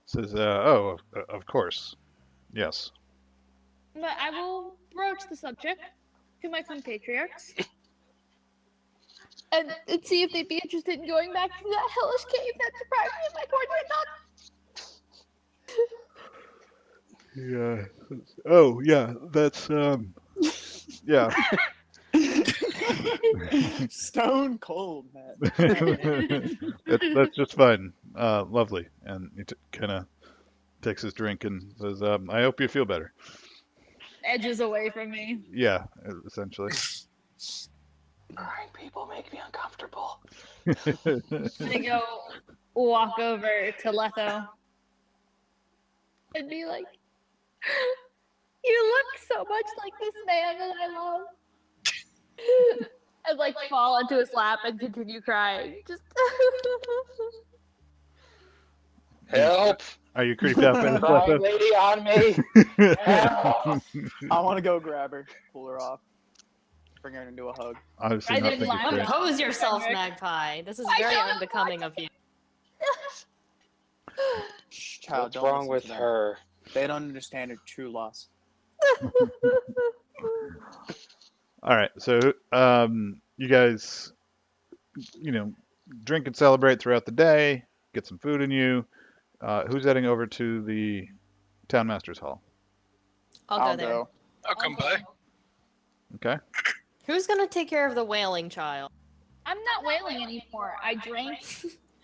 Says, "Oh, of course, yes." But I will broach the subject to my compatriots and see if they'd be interested in going back to that hellish cave that deprived me of my poor dear dog. Yeah. Oh, yeah. That's yeah. Stone cold, Matt. That's just fine. Lovely. And he kind of takes his drink and says, "I hope you feel better." Edges away from me. Yeah, essentially. Crying people make me uncomfortable. I go walk over to Letho and be like, "You look so much like this man that I love." And like fall into his lap and continue crying. Just Help! Are you creeped out by this, Crying Letho? lady on me! Help! I want to go grab her, pull her off, bring her into a hug. Obviously I not didn't thinking laugh. straight. Compose yourself, Magpie. This is I very don't know unbecoming of you. Shh, child, What's don't wrong listen with to them. her? They don't understand her true loss. All right, so you guys, drink and celebrate throughout the day. Get some food in you. Who's heading over to the town master's hall? I'll go there. go. I'll come by. Okay. Who's gonna take care of the wailing child? I'm not wailing anymore. I drank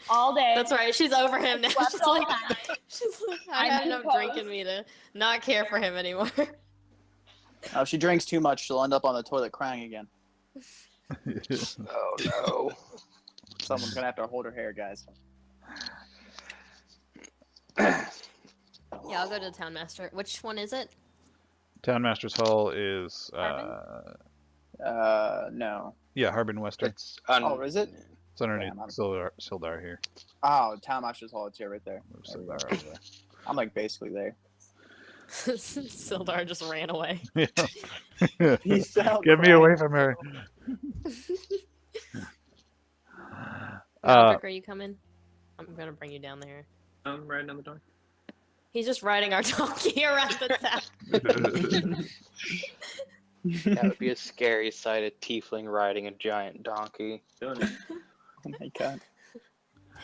all day. That's right. She's over him now. Slept She's all like, night. she's like, I I'm had enough composed. drink in me to not care for him anymore. If she drinks too much, she'll end up on the toilet crying again. Oh no. Someone's gonna have to hold her hair, guys. Yeah, I'll go to the town master. Which one is it? Town master's hall is Harbin? No. yeah, Harbin Western. It's Oh, is it? It's underneath Damn, I'm- Sildar here. Oh, Tamash's Hall. It's here right there. Move There we Sildar go. over I'm like basically there. Sildar just ran away. there. Peace out. Get me Clyde. away from her. Maldrick, are you coming? I'm gonna bring you down there. I'm riding on the dog. He's just riding our donkey around the town. That would be a scary sight, a tiefling riding a giant donkey. Doing it. Oh my god.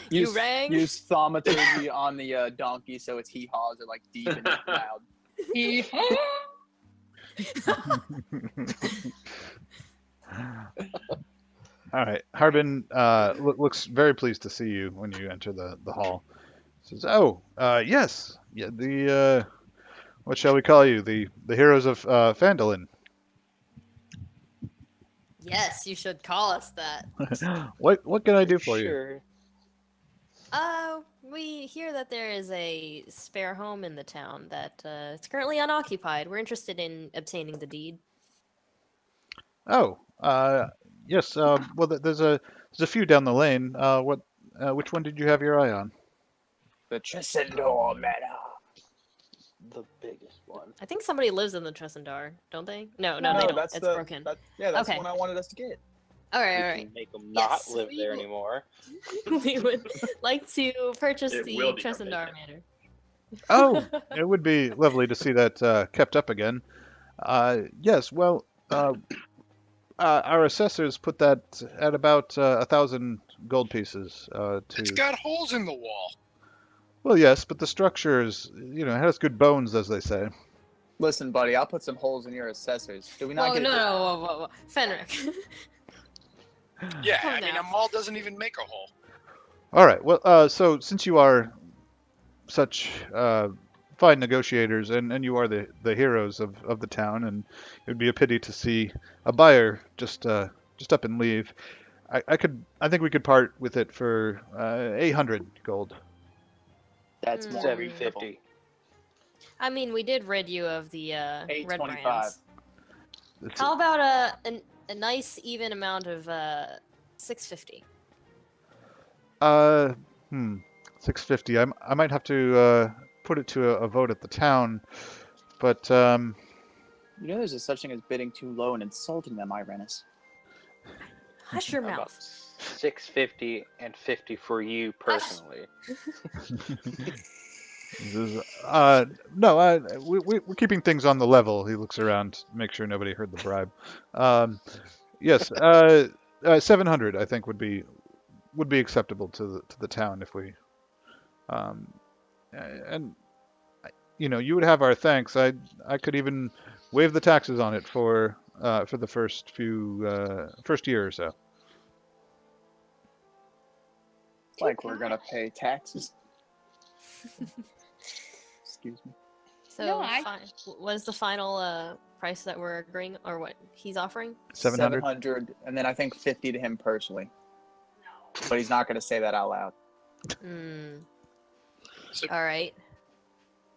You rang? Use thaumaturgy on the donkey so its hee-haws are like deep and loud. All right, Harbin looks very pleased to see you when you enter the hall. Says, "Oh, yes, yeah, the what shall we call you? The heroes of Phandelver. Yes, you should call us that. What can I do for you? Sure. We hear that there is a spare home in the town that it's currently unoccupied. We're interested in obtaining the deed. Oh, yes. Well, there's a few down the lane. Which one did you have your eye on? The Tresendor Manor. The biggest one. I think somebody lives in the Tresendar, don't they? No, they No, don't. that's It's the broken. that's Okay. the one I wanted us to get. All right, We all can right. make them not Yes, live we there will. anymore. We would like to purchase It the will become Tresendar vacant. Manor. Oh, it would be lovely to see that kept up again. Yes. Well, our assessors put that at about 1,000 gold pieces. It's got holes in the wall. Well, yes, but the structure is, it has good bones, as they say. Listen, buddy, I'll put some holes in your assessors. Do we not Well, get no, it? whoa. Fenric. Yeah, Come I mean, now. a mall doesn't even make a hole. All right. Well, so since you are such fine negotiators, and you are the heroes of the town, and it would be a pity to see a buyer just up and leave. I think we could part with it for 800 gold. That's Mm. more 750. I mean, we did rid you of the red 825. brands. It's- How about a nice even amount of 650? 650. I might have to put it to a vote at the town, but You know there's a such thing as bidding too low and insulting them, Irenis. Hush your How about mouth. 650 and 50 for you personally. no, we're keeping things on the level. He looks around, make sure nobody heard the bribe. Yes, 700 I think would be acceptable to the town if we, and you would have our thanks. I could even waive the taxes on it for the first year or so. It's like we're gonna pay taxes. Excuse me. So, No, I- what is the final price that we're agreeing, or what he's offering? 700. 700, and then I think 50 to him personally. But he's not gonna say that out loud. Hmm. So, All right.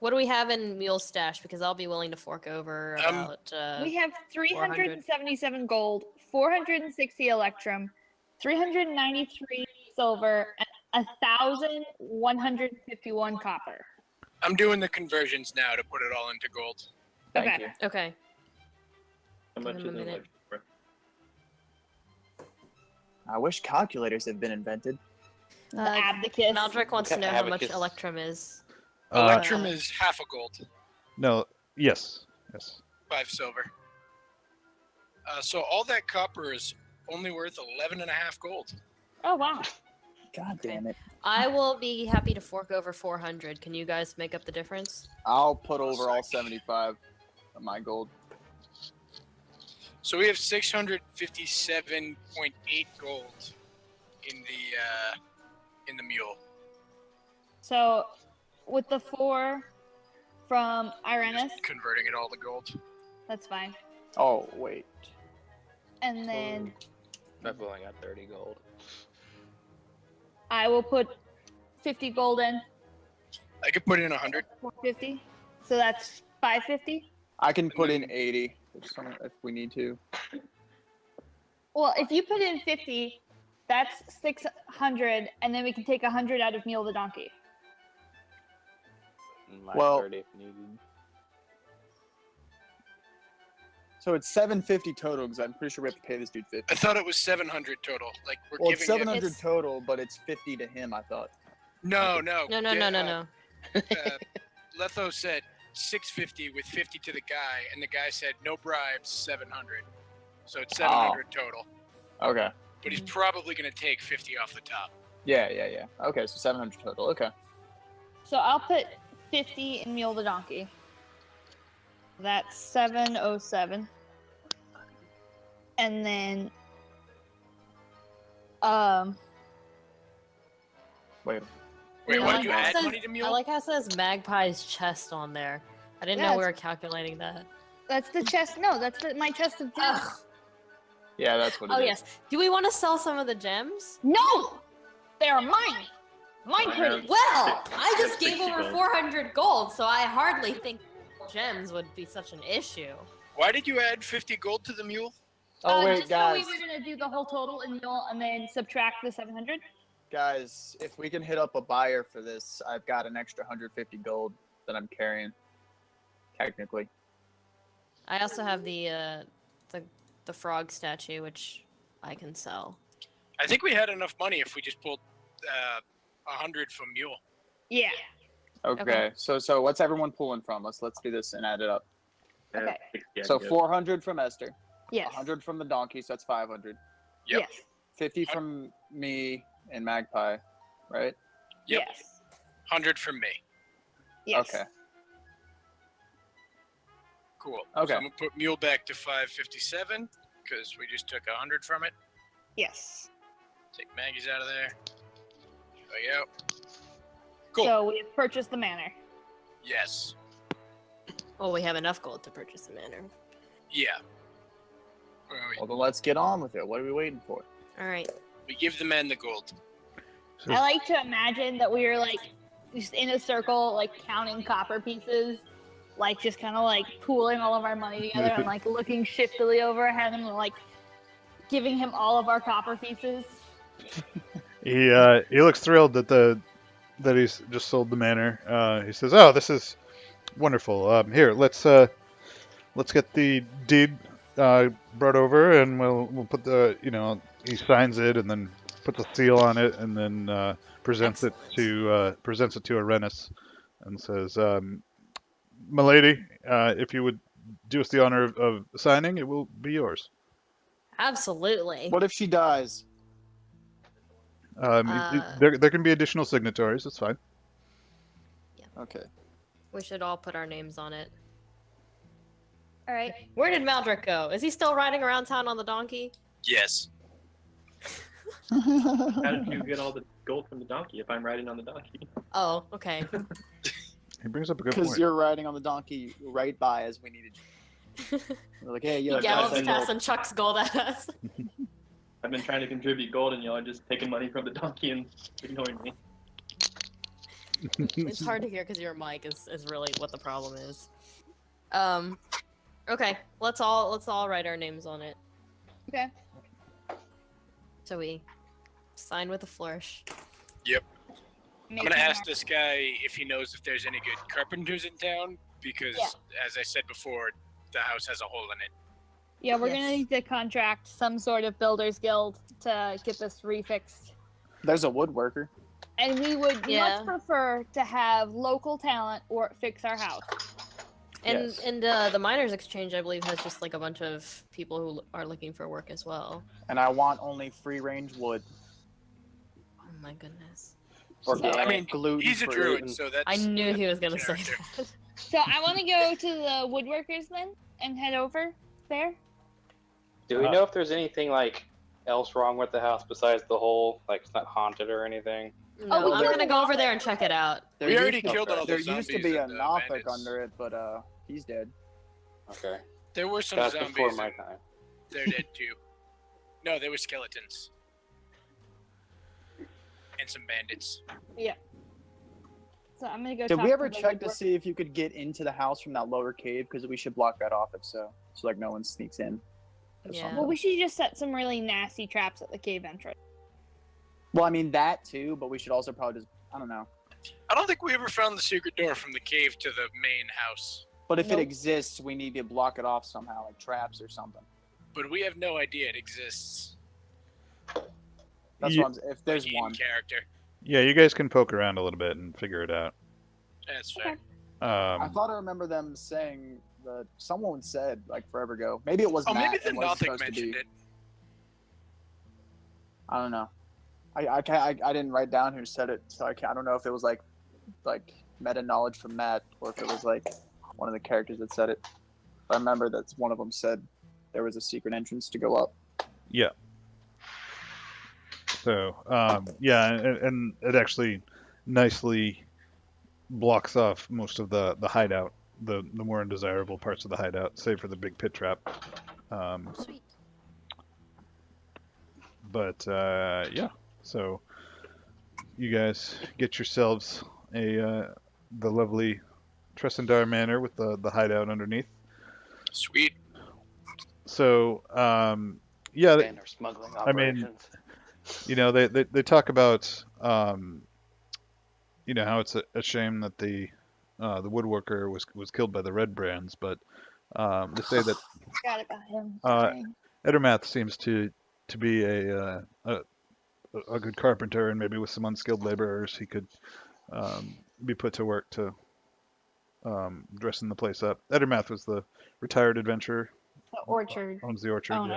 What do we have in Mule Stash? Because I'll be willing to fork over about. We have 377 gold, 460 electrum, 393 silver, and 1,151 copper. I'm doing the conversions now to put it all into gold. Thank Okay. you. Okay. How much Give him is a it minute. like? I wish calculators had been invented. The Uh, abacus. Maldrick wants to know how much Abacus. Electrum is. Electrum is half a gold, No, yes. 5 silver. So all that copper is only worth 11.5 gold. Oh wow. God damn it. I will be happy to fork over 400. Can you guys make up the difference? I'll put over all 75 of my gold. So we have 657.8 gold in the mule. So, with the 4 from Irenis, Just converting it all to gold. that's fine. Oh, wait. And then I've only got 30 gold. I will put 50 gold in, I could put in 100. 450. So that's 550. I can put in 80 if we need to. Well, if you put in 50, That's 600, and then we can take 100 out of Mule the Donkey. My Well- 30 if needed. So it's 750 total because I'm pretty sure we have to pay this dude 50. I thought it was 700 total. Like we're Well, it's giving him. 700 It's- total, but it's 50 to him. I thought. No. No. Letho said 650 with 50 to the guy, and the guy said no bribes, 700. So it's 700 total. Okay. But he's probably gonna take 50 off the top. Yeah. Okay, so 700 total. Okay. So I'll put 50 in Mule the Donkey. That's 707. And then, Wait. Wait, I what like did you how it add says- money to Mule? I like how it says Magpie's chest on there. I didn't Yeah, know we it's- were calculating that. that's the chest. No, that's my chest of gems. Ugh. Yeah, that's what it Oh is. yes. Do we want to sell some of the gems? No! They are mine! Mine I pretty. have- Well, I just 60 gave over gold. 400 gold, so I hardly think gems would be such an issue. Why did you add 50 gold to the mule? Oh wait, just guys. so we were gonna do the whole total in Mule and then subtract the 700. Guys, if we can hit up a buyer for this, I've got an extra 150 gold that I'm carrying. Technically. I also have the frog statue, which I can sell. I think we had enough money if we just pulled 100 from mule. Yeah. Okay. Okay. So what's everyone pulling from? Let's do this and add it up. Okay. 60, I So guess. 400 from Esther, Yes. 100 from the donkey, so that's 500. Yep. Yes. 50 from me and Magpie, right? Yep. Yes. 100 from me. Yes. Okay. Cool. Okay. So I'm gonna put mule back to 557 because we just took 100 from it. Yes. Take Maggie's out of there. Go out. Cool. So we have purchased the manor. Yes. Well, we have enough gold to purchase the manor. Yeah. Where are we? Well, then let's get on with it. What are we waiting for? All right. We give the man the gold. So, I like to imagine that we were like just in a circle, like counting copper pieces, like just kind of like pooling all of our money together and like looking shiftily over our head and like giving him all of our copper pieces. he looks thrilled that he's just sold the manor. He says, "Oh, this is wonderful. Here, let's get the deed brought over, and we'll put the he signs it and then puts a seal on it and then presents it to Arenis and says, "Milady, if you would do us the honor of signing, it will be yours." Absolutely. What if she dies? There can be additional signatories. That's fine. Okay. We should all put our names on it. All right. Where did Maldrick go? Is he still riding around town on the donkey? Yes. How did you get all the gold from the donkey if I'm riding on the donkey? Oh, okay. He brings up a good Because point. you're riding on the donkey right by as we needed you. We're like, hey, yo, He Yeah, gallops I know. past and chucks gold at us. I've been trying to contribute gold and y'all are just taking money from the donkey and ignoring me. It's hard to hear because your mic is really what the problem is. Okay, let's all write our names on it. Okay. So we sign with a flourish. I'm gonna ask this guy if he knows if there's any good carpenters in town because, as I said before, the house has a hole in it. Yeah, we're Yes. gonna need to contract some sort of builders guild to get this refixed. There's a woodworker. And we would Yeah. much prefer to have local talent or fix our house. And Yes. and the miners exchange, I believe, has just like a bunch of people who are looking for work as well. And I want only free range wood. Oh my goodness! Organic, I mean, gluten He's a free. druid, so that's. I knew he was gonna say character. that. So I want to go to the woodworkers then and head over there. Do we know if there's anything like else wrong with the house besides the hole? Like it's not haunted or anything? No, we I'm killed gonna a go over Nothic. there and check it out. There We used already to- killed all There the used to zombies be a and the Nothic bandits. under it, but he's dead. Okay, There were some that's zombies. before my time. They're dead too. No, they were skeletons. And some bandits. So I'm gonna go. Did talk we ever the check to woodworker- see if you could get into the house from that lower cave? Because we should block that off if so like no one sneaks in. or Yeah. something. Well, we should just set some really nasty traps at the cave entrance. Well, I mean that too, but we should also probably just, I don't know. I don't think we ever found the secret door from the cave to the main house. But if it Nope. exists, we need to block it off somehow, like traps or something. But we have no idea it exists. That's Ye- what I'm. If there's Like, one, in character. Yeah, you guys can poke around a little bit and figure it out. That's fair. I thought I remember them saying that someone said like forever ago. Maybe it was Oh, Matt. maybe the and was Nothic supposed to mentioned be. it. I don't know. I didn't write down who said it, so I don't know if it was like meta knowledge from Matt or if it was like one of the characters that said it. But I remember that one of them said there was a secret entrance to go up. Yeah. So, yeah, and it actually nicely blocks off most of the hideout, the more undesirable parts of the hideout, save for the big pit trap. Sweet. But yeah, so you guys get yourselves the lovely Tressendar Manor with the hideout underneath. Sweet. So yeah, And our smuggling I mean, operations. you know, they talk about you know, how it's a shame that the woodworker was killed by the Red Brands, but they say that Forgot about him. Uh, Sorry. Edermath seems to be a good carpenter, and maybe with some unskilled laborers, he could be put to work to dressing the place up. Edermath was the retired adventurer, The orchard owns the orchard. owner.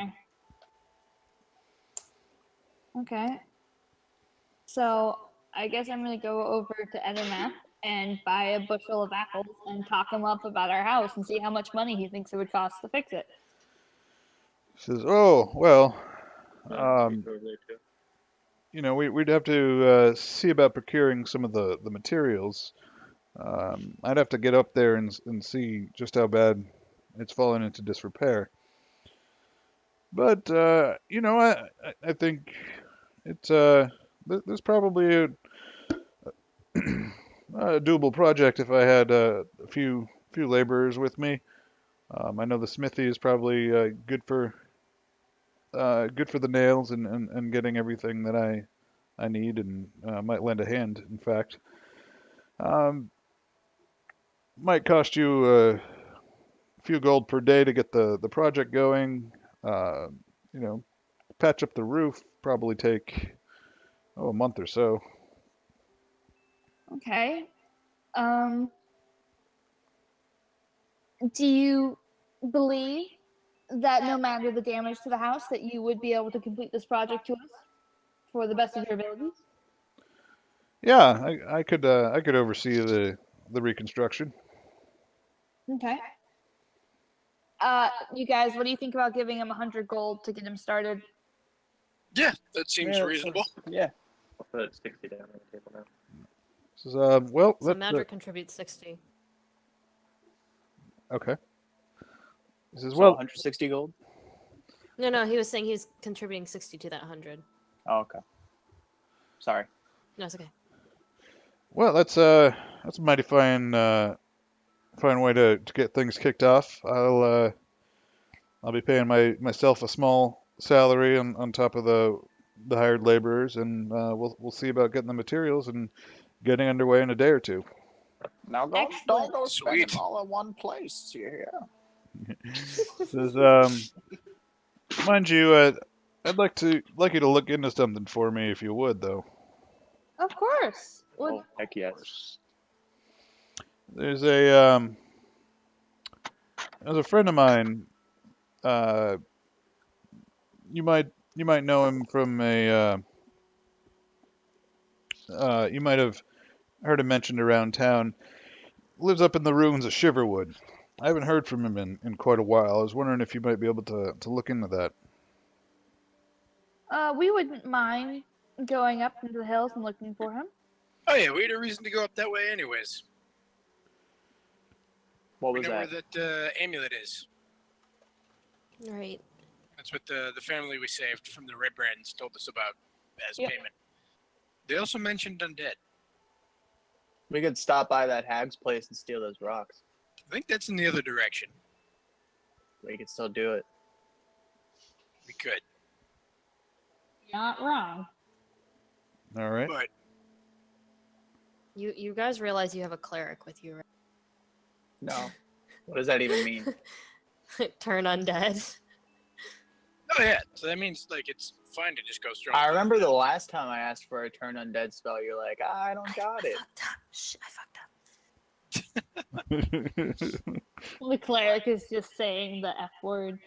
Yeah. Okay. So I guess I'm gonna go over to Edelmath and buy a bushel of apples and talk him up about our house and see how much money he thinks it would cost to fix it. Says, oh well, Yeah, we go over there too. you know, we'd have to see about procuring some of the materials. I'd have to get up there and see just how bad it's fallen into disrepair. But you know, I think it's there's probably a doable project if I had a few laborers with me. I know the smithy is probably good for the nails and getting everything that I need, and might lend a hand. In fact, um, might cost you a few gold per day to get the project going. You know, patch up the roof probably take a month or so. Okay. Do you believe that no matter the damage to the house, that you would be able to complete this project to us for the best of your abilities? Yeah, I could oversee the reconstruction. Okay. You guys, what do you think about giving him 100 gold to get him started? Yeah, that seems Yeah, reasonable. Yeah. I'll put 60 down on the table now. Says, well, So let Madra contributes 60. okay. He says, So well, 160 gold. No, he was saying he's contributing 60 to that 100. Oh, okay. Sorry. No, it's okay. well, that's a mighty fine way to get things kicked off. I'll be paying myself a small salary on top of the hired laborers, and we'll see about getting the materials and getting underway in a day or two. Now don't Excellent. go spending Sweet. all in one place. Yeah. Says, mind you, I'd like you to look into something for me if you would, though. Of course. Oh, heck yes. There's a friend of mine. You might know him from a. You might have heard him mentioned around town. Lives up in the ruins of Shiverwood. I haven't heard from him in quite a while. I was wondering if you might be able to look into that. We wouldn't mind going up into the hills and looking for him. Oh yeah, we had a reason to go up that way anyways. What We was know that? where that amulet is. Right. That's what the family we saved from the Red Brands told us about as Yep. payment. They also mentioned undead. We could stop by that hag's place and steal those rocks. I think that's in the other direction. We could still do it. We could. Not wrong. All right. But You guys realize you have a cleric with you, No. What does that even mean? right? Turn undead. oh yeah, so that means like it's fine to just go strong. I remember the last time I asked for a turn undead spell, you're like, I don't got it. Fucked up. Shh, I fucked up. The cleric is just saying the F word.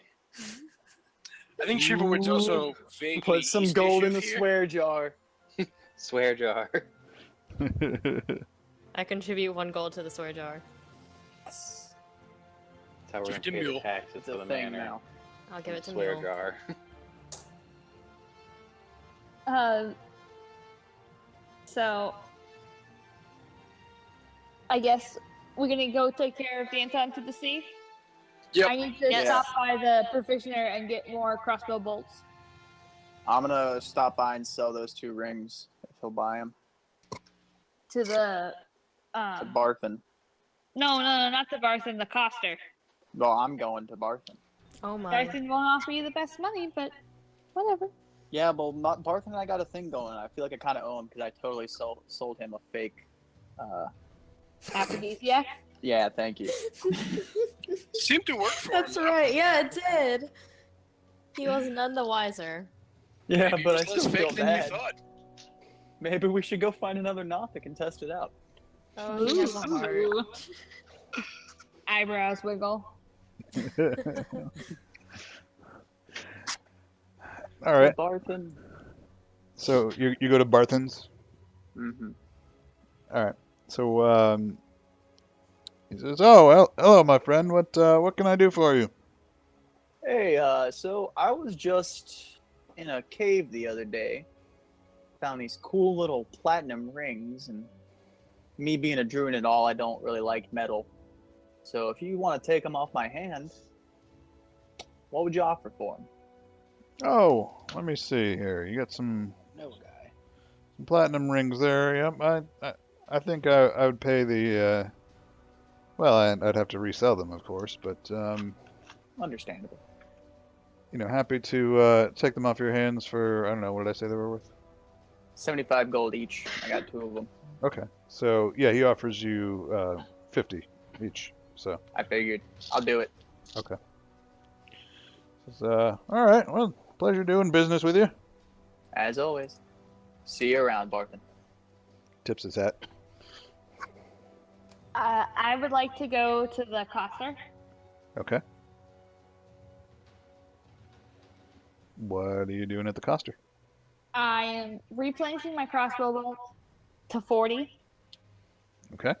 I think Shiverwood's also vaguely Put some East gold in the here. swear jar. Swear jar. I contribute 1 gold to the swear jar. Yes. That's how we're Give gonna it pay to the Mule. taxes It's for a the thing manor. now. I'll give it to Swear Mule. jar. So I guess we're gonna go take care of Danton to the sea. Yep. I need to Yes. stop by the provisioner and get more crossbow bolts. I'm gonna stop by and sell those 2 rings if he'll buy them. To the To Barthen. no, not the Barthen, the Coster. Well, I'm going to Barthen. Oh my. Barthen won't offer you the best money, but whatever. Yeah, well, not Barthen and I got a thing going. I feel like I kind of owe him because I totally sold him a fake. Aphrodisiac. Yeah, thank you. Seemed to work for That's him. right. Yeah, it did. He was none the wiser. Yeah, Maybe but I it was less still feel fake than you bad. thought. Maybe we should go find another Nothic and test it out. Oh, he has a heart. Ooh. Eyebrows wiggle. All right. Barthen. So you go to Barthen's. Mm-hmm. All right. So he says, "Oh, well, hello, my friend. What can I do for you?" Hey, so I was just in a cave the other day. Found these cool little platinum rings, and me being a druid and all, I don't really like metal. So if you want to take them off my hand, what would you offer for them? Oh, let me see here. You got some No guy. platinum rings there. Yep. I think I would pay the. Well, I'd have to resell them, of course, but Understandable. happy to take them off your hands for, I don't know, what did I say they were worth? 75 gold each. I got 2 of them. Okay. So yeah, he offers you 50 each. So I figured. I'll do it. okay. Says, all right. Well, pleasure doing business with you. As always. See you around, Barthen. Tips his hat. I would like to go to the Coster. Okay. What are you doing at the Coster? I am replenishing my crossbow bolt to 40, Okay.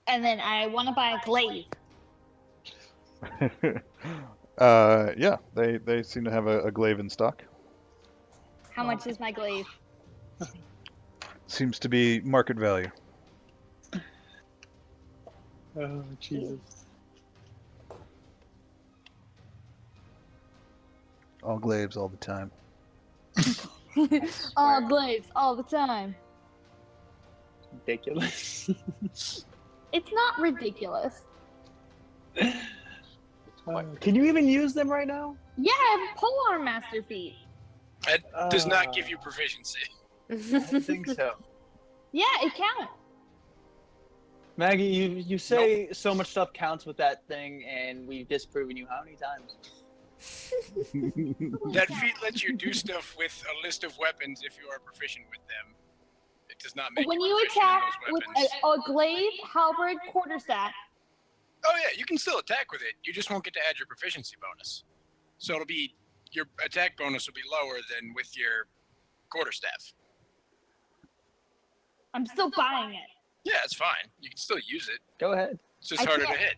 and then I want to buy a glaive. Yeah, they seem to have a glaive in stock. How much is my glaive? Seems to be market value. Oh, Jesus. All glaives all the time. All glaives, all the time. Ridiculous. It's not ridiculous. Can you even use them right now? Yeah, I have polearm master feet. That does not give you proficiency. I don't think so. Yeah, it counts. Maggie, you say so much stuff counts with that thing, and we've disproven you how many times? That feat lets you do stuff with a list of weapons if you are proficient with them. It does not make When you you proficient attack in with those weapons. a glaive, halberd, quarterstaff, Oh yeah, you can still attack with it. You just won't get to add your proficiency bonus. So it'll be your attack bonus will be lower than with your quarterstaff. I'm still buying it. Yeah, it's fine. You can still use it. Go ahead. It's just I harder to can't- hit.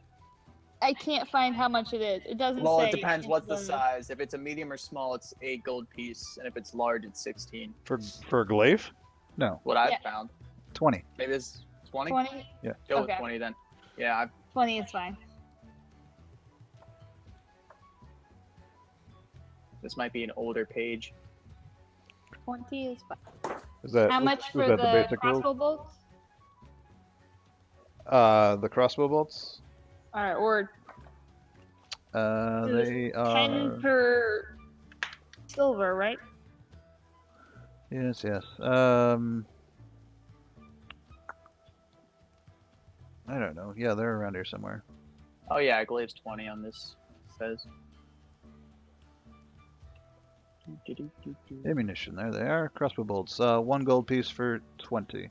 I can't find how much it is. It doesn't Well, say. it depends. in What's the size? If it's a medium or small, it's 8 gold piece, and if it's large, it's 16. For a glaive? No, What I've Yeah. found. 20. Maybe it's 20. 20? Go with Okay. 20 then. Yeah, 20 is fine. this might be an older page. 20 is fine. Is that How much was for that the basic rules? crossbow bolts? The crossbow bolts? Alright, or it was They 10 are. per silver, right? Yes, yes. I don't know. Yeah, they're around here somewhere. Oh yeah, Glaive's 20 on this. Says. Ammunition. There they are. Crossbow bolts. 1 gold piece for 20.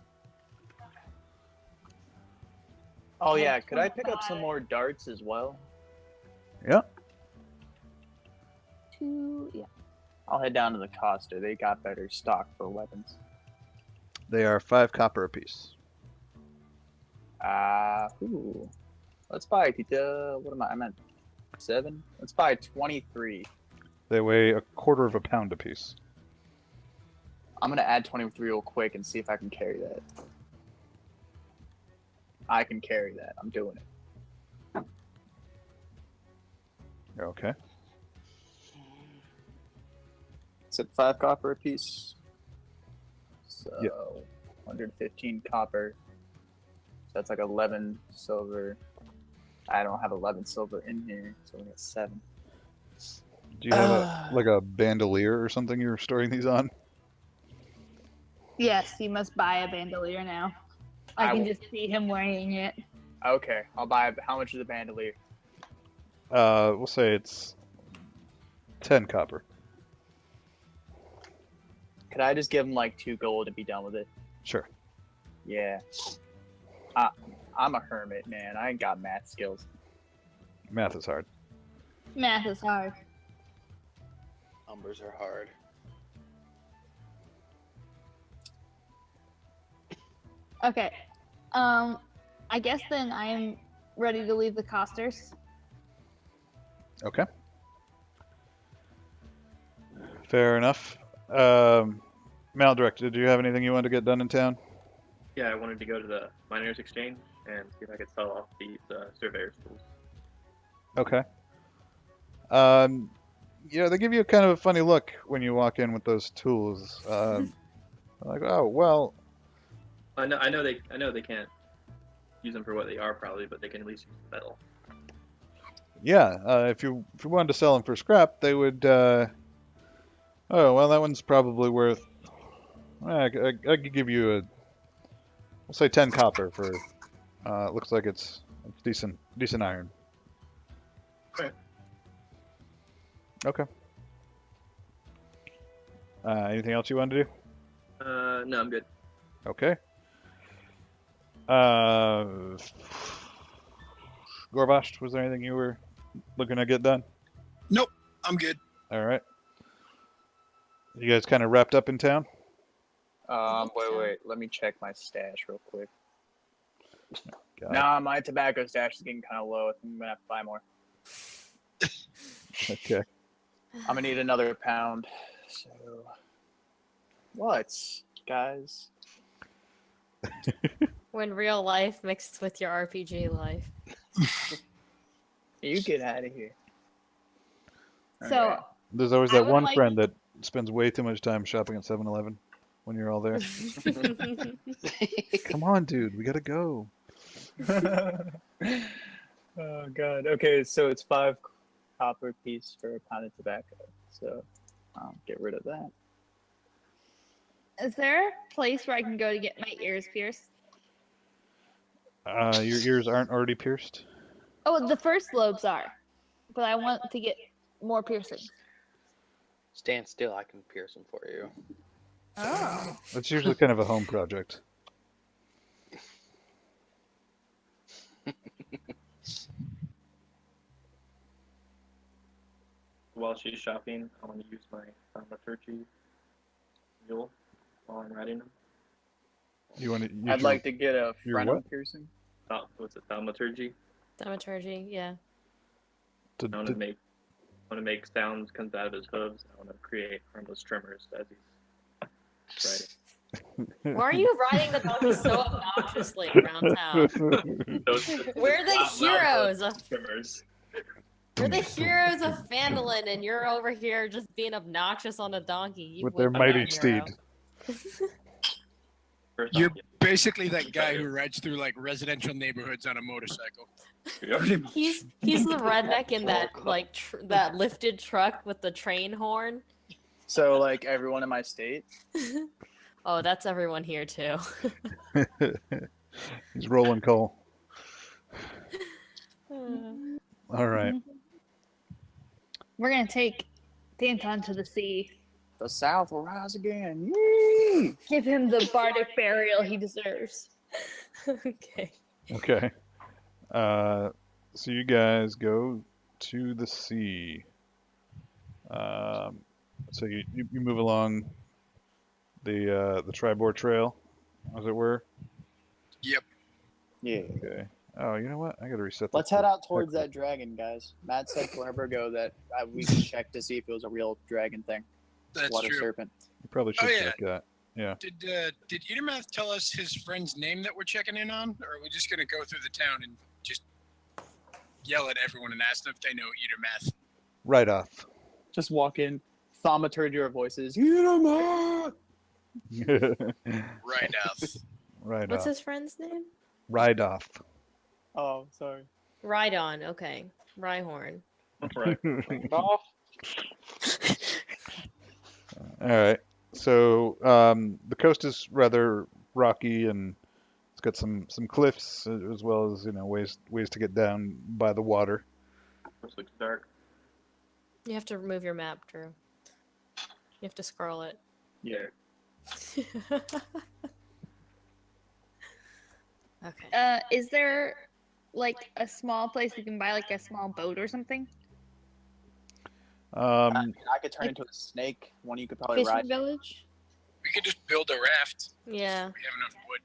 Oh yeah, could I pick up some more darts as well? Yeah. 2, yeah. I'll head down to the Costa. They got better stock for weapons. They are 5 copper apiece. Ooh. Let's buy, what am I? I'm at 7. Let's buy 23. They weigh a quarter of a pound apiece. I'm gonna add 23 real quick and see if I can carry that. I can carry that. I'm doing it. Okay. It's at 5 copper apiece. So Yep. 115 copper. So that's like 11 silver. I don't have 11 silver in here, so we got 7. Do you have like a bandolier or something you're storing these on? Yes, you must buy a bandolier now. I can just see him wearing it. Okay, I'll buy. How much is a bandolier? We'll say it's 10 copper. Could I just give him like 2 gold and be done with it? Sure. Yeah. I'm a hermit, man. I ain't got math skills. Math is hard. Math is hard. Numbers are hard. Okay. I guess then I'm ready to leave the Costers. Okay. Fair enough. Maldirect, did you have anything you wanted to get done in town? Yeah, I wanted to go to the miners' exchange and see if I could sell off these surveyor's tools. Okay. Yeah, they give you kind of a funny look when you walk in with those tools. Like, oh well. I know they can't use them for what they are probably, but they can at least use the metal. Yeah, if you wanted to sell them for scrap, they would. Oh well, that one's probably worth. I could give you we'll say 10 copper for. It looks like it's decent iron. Okay. Okay. Anything else you want to do? No, I'm good. Okay. Gorbash, was there anything you were looking to get done? Nope, I'm good. All right. You guys kind of wrapped up in town? Wait. Let me check my stash real quick. Got Nah, my tobacco stash is getting kind of low. I think I'm gonna have to buy more. it. Okay. I'm gonna need another pound. So, what, guys? When real life mixed with your RPG life. You get out of here. So Alright. There's always I that would one like- friend that spends way too much time shopping at 7-Eleven when you're all there. Come on, dude, we gotta go. Oh god. Okay, so it's 5 copper piece for a pound of tobacco. So I'll get rid of that. is there a place where I can go to get my ears pierced? Your ears aren't already pierced? Oh, the first lobes are, but I want to get more piercings. Stand still, I can pierce them for you. Oh. That's usually kind of a home project. While she's shopping, I want to use my thaumaturgy mule while I'm riding them. You want to? I'd like to get a your frenum what? piercing. What's it? Thaumaturgy. Thaumaturgy, yeah. I want to make sounds comes out of his hooves. I want to create harmless tremors as he's riding. Why are you riding the donkey so obnoxiously around town? We're the heroes of tremors. We're the heroes of Phandelver, and you're over here just being obnoxious on a donkey. You With their would be mighty a hero. steed. First You're off, basically that guy who rides through like residential neighborhoods on a motorcycle. He's the redneck in that like that lifted truck with the train horn. So like everyone in my state. Oh, that's everyone here too. He's rolling coal. Uh, All right. We're gonna take Danton to the sea. The South will rise again. Yee! Give him the bardic burial he deserves. okay. Okay. So you guys go to the sea. So you move along the Tribord Trail, as it were. Yep. Yeah. Okay. Oh, you know what? I gotta reset. Let's this head to out towards Echo. that dragon, guys. Matt said forever ago that we could check to see if it was a real dragon thing. That's Water true. serpent. You probably should Oh, yeah. check that. Yeah. Did Etermath tell us his friend's name that we're checking in on, or are we just gonna go through the town and just yell at everyone and ask them if they know Etermath? Right off. Just walk in, thaumaturgy your voices. Etermath! Right off. Right What's off. his friend's name? Right off. Oh, sorry. Rhydon. Okay. Rhyhorn. Right. Off. All right. So the coast is rather rocky, and it's got some cliffs as well as ways to get down by the water. This looks dark. You have to remove your map, Drew. You have to scroll it. Yeah. Okay. Is there like a small place you can buy like a small boat or something? Um, I could turn into a snake. One you could probably Fishing ride. village? We could just build a raft. Yeah. We have enough wood.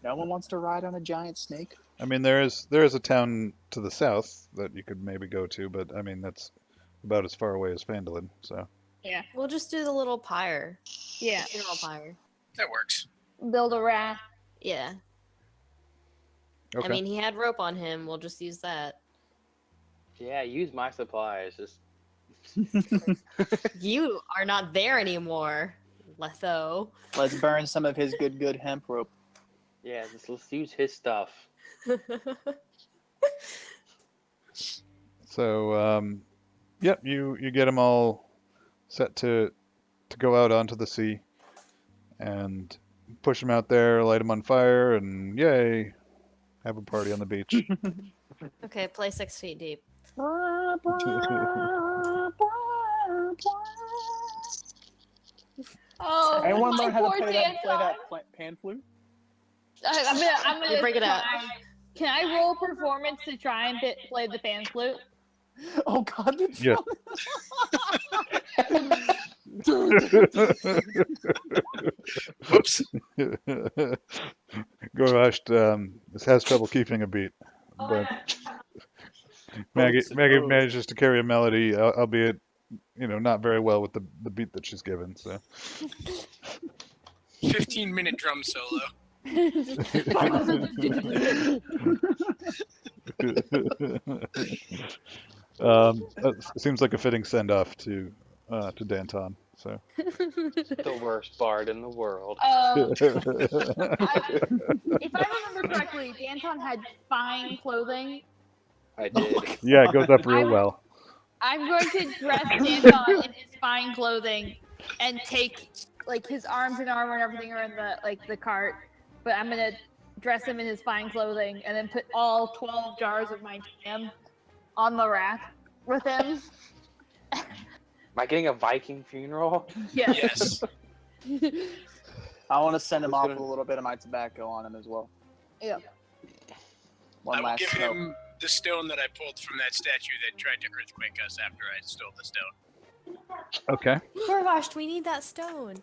No one wants to ride on a giant snake. I mean, there is a town to the south that you could maybe go to, but I mean that's about as far away as Phandelver. So We'll just do the little pyre. Yeah. Funeral pyre. That works. Build a raft. Yeah. okay. I mean, he had rope on him. We'll just use that. Yeah, use my supplies. Just You are not there anymore, Letho. Let's burn some of his good hemp rope. yeah, let's use his stuff. So yep, you get them all set to go out onto the sea, and push them out there, light them on fire, and yay, have a party on the beach. Okay, play 6 feet deep. Oh, Anyone my learn how to poor play Danton. that pan flute? I'm gonna You bring it out. try. Can I roll performance to try and play the pan flute? Oh God, the Yeah. Whoops. Gorash has trouble keeping a beat, but Maggie manages to carry a melody, albeit not very well with the beat that she's given. So 15-minute drum solo. seems like a fitting send off to Danton. So The worst bard in the world. If I remember correctly, Danton had fine clothing. I did. yeah, it goes up real well. I'm going to dress Danton in his fine clothing and take like his arms and armor and everything are in the cart. But I'm gonna dress him in his fine clothing and then put all 12 jars of my jam on the raft with him. Am I getting a Viking funeral? Yes. I want to send him Who's off gonna- with a little bit of my tobacco on him as well. Yeah. One I will last give smoke. him the stone that I pulled from that statue that tried to earthquake us after I stole the stone. Okay. Gorvash, do we need that stone?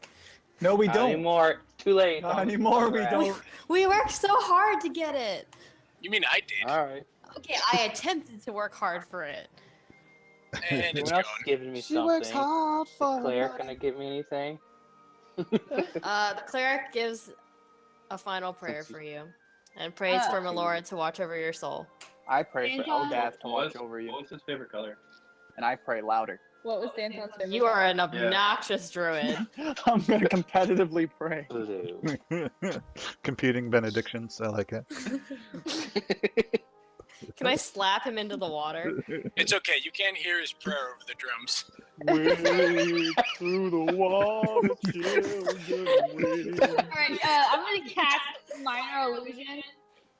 No, we Not don't. anymore. Too late. Not anymore. We don't. We worked so hard to get it. You mean I did? All right. Okay, I attempted to work hard for it. And it's Anyone gone. else giving me She something? works hard for Claire, her. gonna give me anything? The cleric gives a final prayer for you and prays for Melora to watch over your soul. I pray for Danton. Eldath to watch over you, What was his favorite color? and I pray louder. What was Danton's favorite? You are an obnoxious druid. I'm gonna competitively pray. Blue. Competing benedictions. I like it. Can I slap him into the water? It's okay. You can't hear his prayer over the drums. Wade through the water, children, wade. Alright, I'm gonna cast Minor Illusion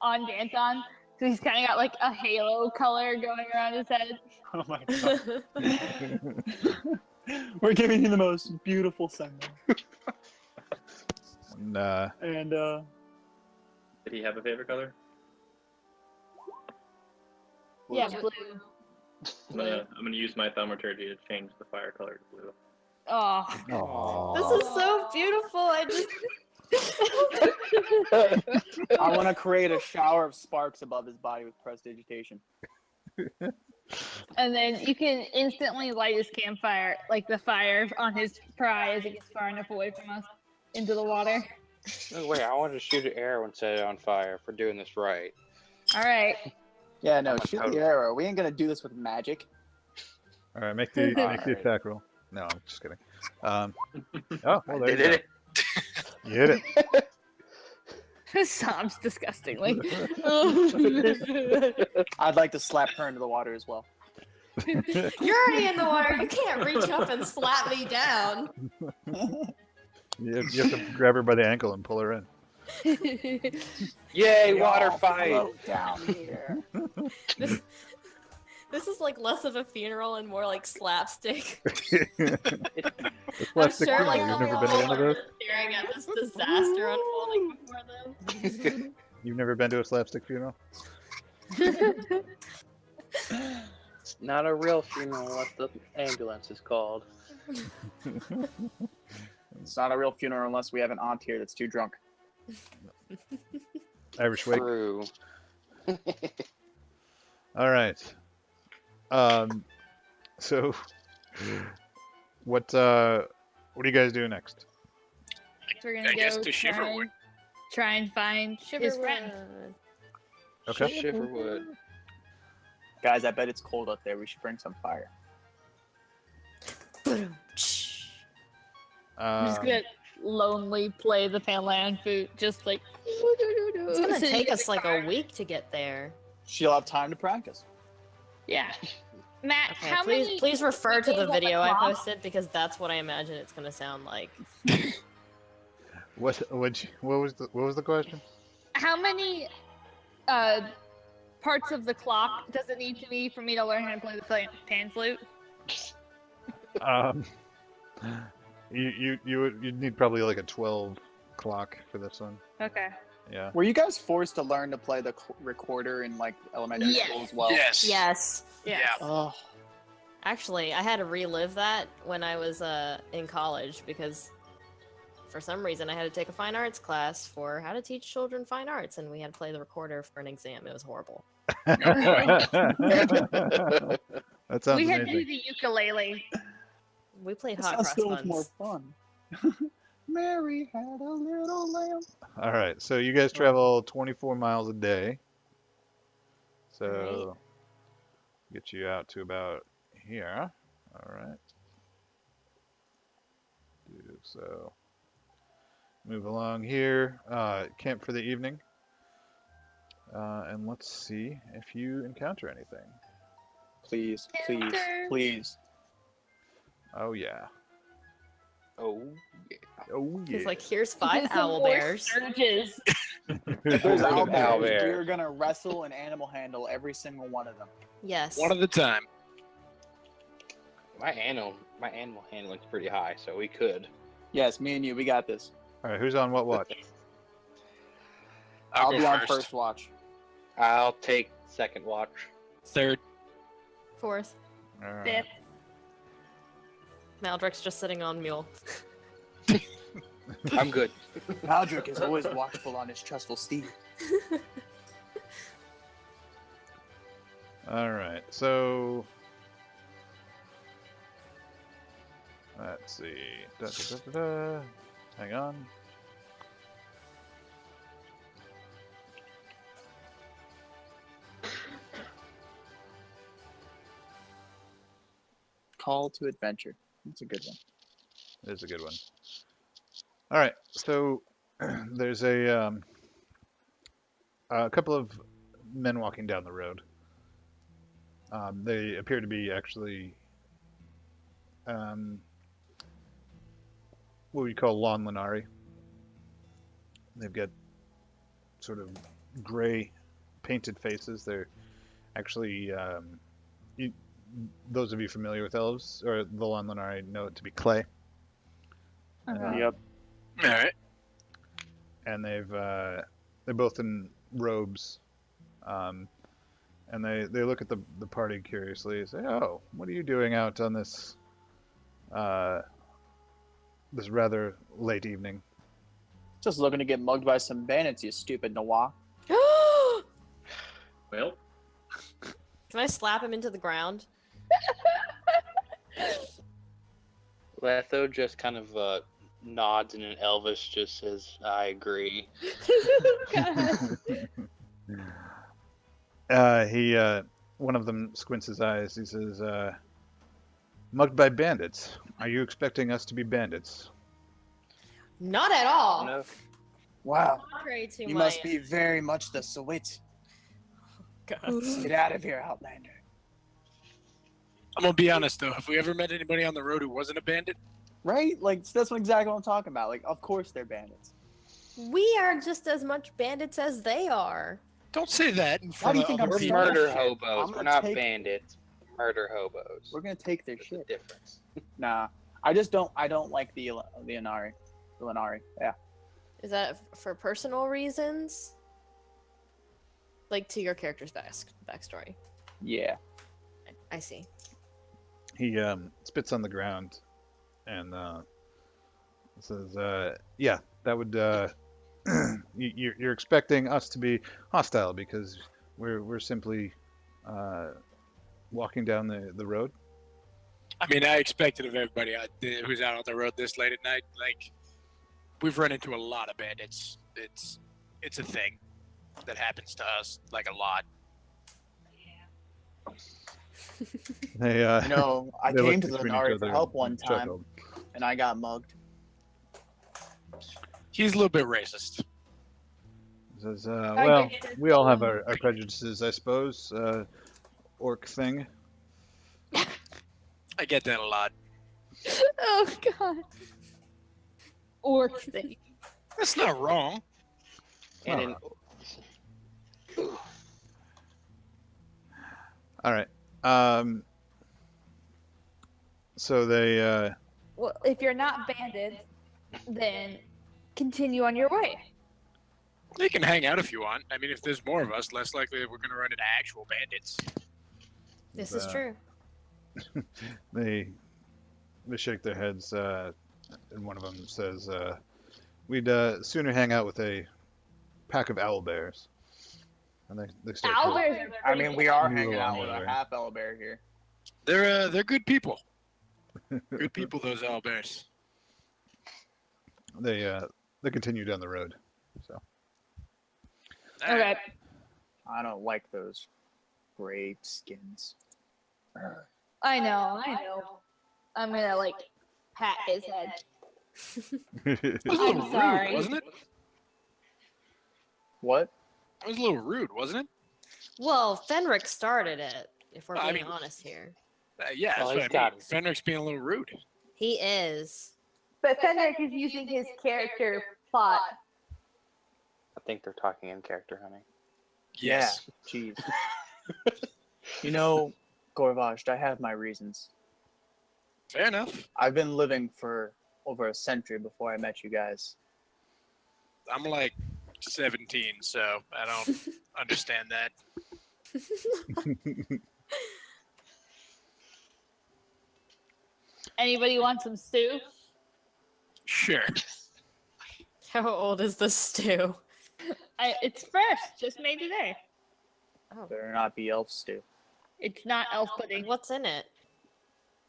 on Danton. So he's kind of got like a halo color going around his head. Oh my god. We're giving you the most beautiful sunlight. Nah. And Did he have a favorite color? Yeah, blue. I'm gonna use my thaumaturgy to change the fire color to blue. Oh. Aw. This is so beautiful. I just. I want to create a shower of sparks above his body with prestidigitation. And then you can instantly light his campfire, like the fire on his pry as it gets far enough away from us into the water. No, wait, I wanted to shoot an arrow and set it on fire for doing this right. All right. Yeah, no, I'm a shoot total- the arrow. We ain't gonna do this with magic. All right, make the Alright. attack roll. No, I'm just kidding. Oh, well, there you Did go. it? You hit it. Sobs disgustingly. I'd like to slap her into the water as well. You're already in the water. You can't reach up and slap me down. You have to grab her by the ankle and pull her in. Yay, We water all fight! float down here. This is like less of a funeral and more like slapstick. It's I'm plastic sure funeral. like You've the never whole been to one of world those? is staring at this disaster unfolding before them. You've never been to a slapstick funeral? It's not a real funeral, what the ambulance is called. It's not a real funeral unless we have an aunt here that's too drunk. Irish wake. True. All right. So, what are you guys doing next? We're gonna I guess go to try, Shiverwood. try and find his friend. Okay. Shiverwood. Guys, I bet it's cold up there. We should bring some fire. I'm just gonna lonely play the Panland flute, just like. It's gonna take us like a week to get there. She'll have time to practice. Yeah. Matt, Okay, how please, many? please refer to the days on the video I clock? posted because that's what I imagine it's gonna sound like. What was the question? How many parts of the clock does it need to be for me to learn how to play the pan flute? You'd need probably like a 12 clock for this one. Okay. Yeah. Were you guys forced to learn to play the recorder in like elementary Yes. school as well? Yes. Yes. Yeah. Oh, Actually, I had to relive that when I was in college because for some reason I had to take a fine arts class for how to teach children fine arts, and we had to play the recorder for an exam. It was horrible. That sounds We had to do amazing. the ukulele. We played that hot sounds cross so much more buns. fun. Mary had a little lamb. All right, so you guys travel 24 miles a day. So get you out to about here. All right. So move along here. Camp for the evening. And let's see if you encounter anything. Please, please, Enter. please. Oh yeah. Oh, yeah. Oh yeah. It's like here's 5 Some owl more bears. Sturges. There's Rid of owl owl bears. bear. We're gonna wrestle and animal handle every single one of them. Yes. One at a time. My animal handling's pretty high, so we could. Yes, me and you, we got this. All right, who's on what watch? I'll be go on first. first watch. I'll take second watch. Third. 4th. All right. Fifth. Maldrick's just sitting on mule. I'm good. Maldrick is always watchful on his trustful steed. All right, so let's see. Da, da, da, da, da. Hang on. Call to adventure. That's a good one. There's a good one. All right, so there's a couple of men walking down the road. They appear to be actually what we call lawn Lenari. They've got sort of gray painted faces. They're actually, you, those of you familiar with elves or the lawn Lenari know it to be clay. Yep. All right. And they're both in robes, and they look at the party curiously and say, "Oh, what are you doing out on this this rather late evening?" Just looking to get mugged by some bandits, you stupid Noir. Well, Can I slap him into the ground? Letho just kind of nods and in Elvis just says, "I agree." He one of them squints his eyes. He says, "Mugged by bandits. Are you expecting us to be bandits?" Not at all. No. Wow. Contrary to You my must be very much the Sawit. God. Get out of here, Outlander. I'm gonna be honest though. Have we ever met anybody on the road who wasn't a bandit? Right? Like, that's exactly what I'm talking about. Like, of course they're bandits. We are just as much bandits as they are. Don't say that in Why front do you of think other I'm We're people. starting murder shit? hobos. I'm We're gonna not take- bandits. Murder hobos. We're gonna take their There's a shit. difference. Nah. I don't like the Inari. The Lenari. Yeah. Is that for personal reasons? Like to your character's backstory? Yeah. I see. He spits on the ground and says, "Yeah, that would you're expecting us to be hostile because we're simply walking down the road." I mean, I expected of everybody who's out on the road this late at night. Like, we've run into a lot of bandits. It's a thing that happens to us, like a lot. They No, I they came looked to the between each Lenari other for help and one time, chuckled. and I got mugged. He's a little bit racist. He says, I "Well, guess that's we all have all. our prejudices, I suppose. Orc thing." I get that a lot. Oh god. Orc thing. That's not wrong. And in, All right. So they Well, if you're not bandits, then continue on your way. They can hang out if you want. I mean, if there's more of us, less likely that we're going to run into actual bandits. This is true. they shake their heads, and one of them says, "We'd sooner hang out with a pack of owl bears." And they start. Owlbears are I pretty mean, we are Move hanging along out with with a her. half owlbear here. They're good people. Good people, those owlbears. They continue down the road. So All right. Okay. I don't like those gray skins. I know. I'm gonna like pat his head. It was a little I'm rude, sorry. wasn't it? What? It was a little rude, wasn't it? Well, Fenric started it, if we're I being mean- honest here. Yeah, Well, that's he's what I got mean. it. Fenric's being a little rude. He is. But Fenric is using his character plot. I think they're talking in character, honey. Yes. Yeah. Jeez. You know, Gorvasht, I have my reasons. Fair enough. I've been living for over a century before I met you guys. I'm like 17, so I don't understand that. Anybody want some stew? Sure. How old is this stew? It's fresh, just made today. Better not be elf stew. It's not elf pudding. What's in it?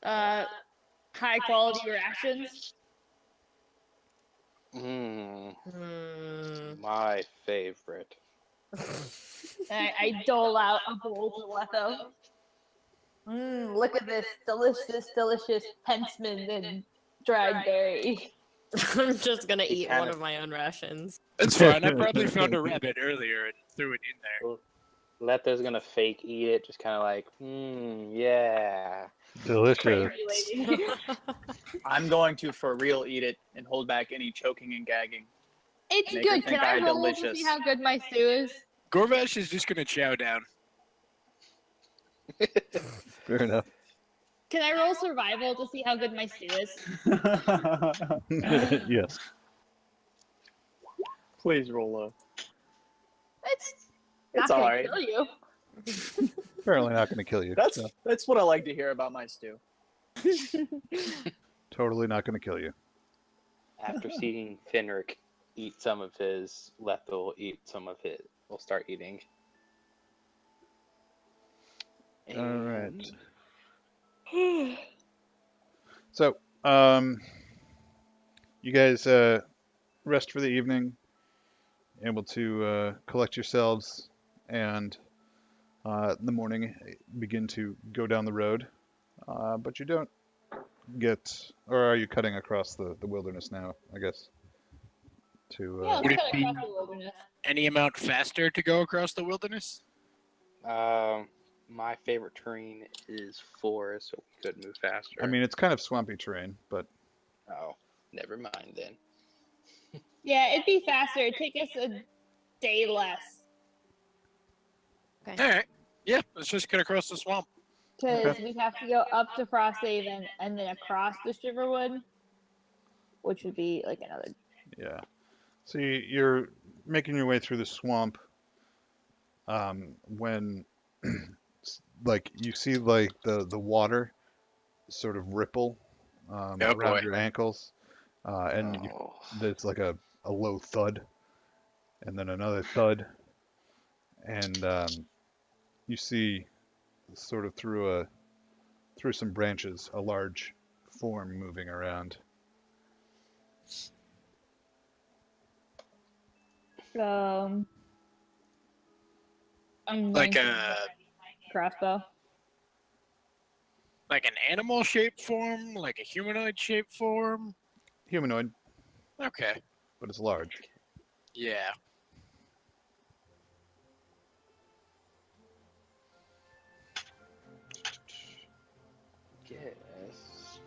High quality rations. Mmm, Hmm. my favorite. I dole out a bowl to Letho. Look at this delicious pensman and dried berry. I'm just gonna eat kinda- one of my own rations. That's fine. I probably found a rabbit earlier and threw it in there. Letha's gonna fake eat it, just kind of like, yeah. Delicious. Crazy lady. I'm going to for real eat it and hold back any choking and gagging. It's Make her good. Can think I I roll to delicious. see how good my stew is? Gorvash is just gonna chow down. Fair enough. Can I roll survival to see how good my stew is? Yes. Please roll low. It's It's not gonna alright. kill you. Apparently not going to kill you. That's so that's what I like to hear about my stew. totally not going to kill you. After seeing Fenric eat some of his, Letha will eat some of his. We'll start eating. All right. And- So, you guys rest for the evening, able to collect yourselves, and in the morning begin to go down the road. But you don't get, or are you cutting across the wilderness now, I guess? To Yeah, Would let's it cut be- across the wilderness. Any amount faster to go across the wilderness? My favorite terrain is forest, so we could move faster. I mean, it's kind of swampy terrain, but Oh, never mind then. Yeah, it'd be faster. It'd take us a day less. All right. Yeah, let's just cut across the swamp. Because we'd have to go up to Frosthaven and then across the Shiverwood, which would be like another. yeah. So you're making your way through the swamp when like you see like the water sort of ripple Oh, around boy. your ankles, and Oh. there's like a low thud, and then another thud, and you see sort of through some branches a large form moving around. I'm Like going to a crossbow. like an animal shaped form, like a humanoid shaped form. Humanoid, Okay. but it's large. Yeah. Yes.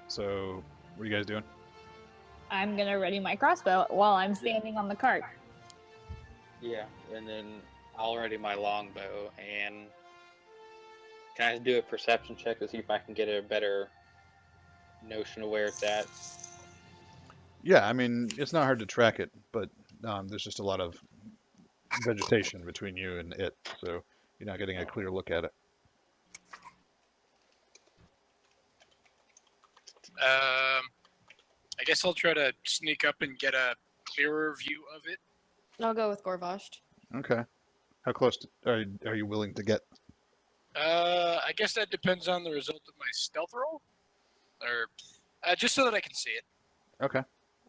So what are you guys doing? I'm gonna ready my crossbow while I'm standing on the cart. Yeah, and then I'll ready my longbow, and can I do a perception check to see if I can get a better notion of where it's at? Yeah, I mean, it's not hard to track it, but there's just a lot of vegetation between you and it, so you're not getting a clear look at it. I guess I'll try to sneak up and get a clearer view of it. I'll go with Gorvasht. Okay. How close are you willing to get? I guess that depends on the result of my stealth roll, or just so that I can see it. Okay.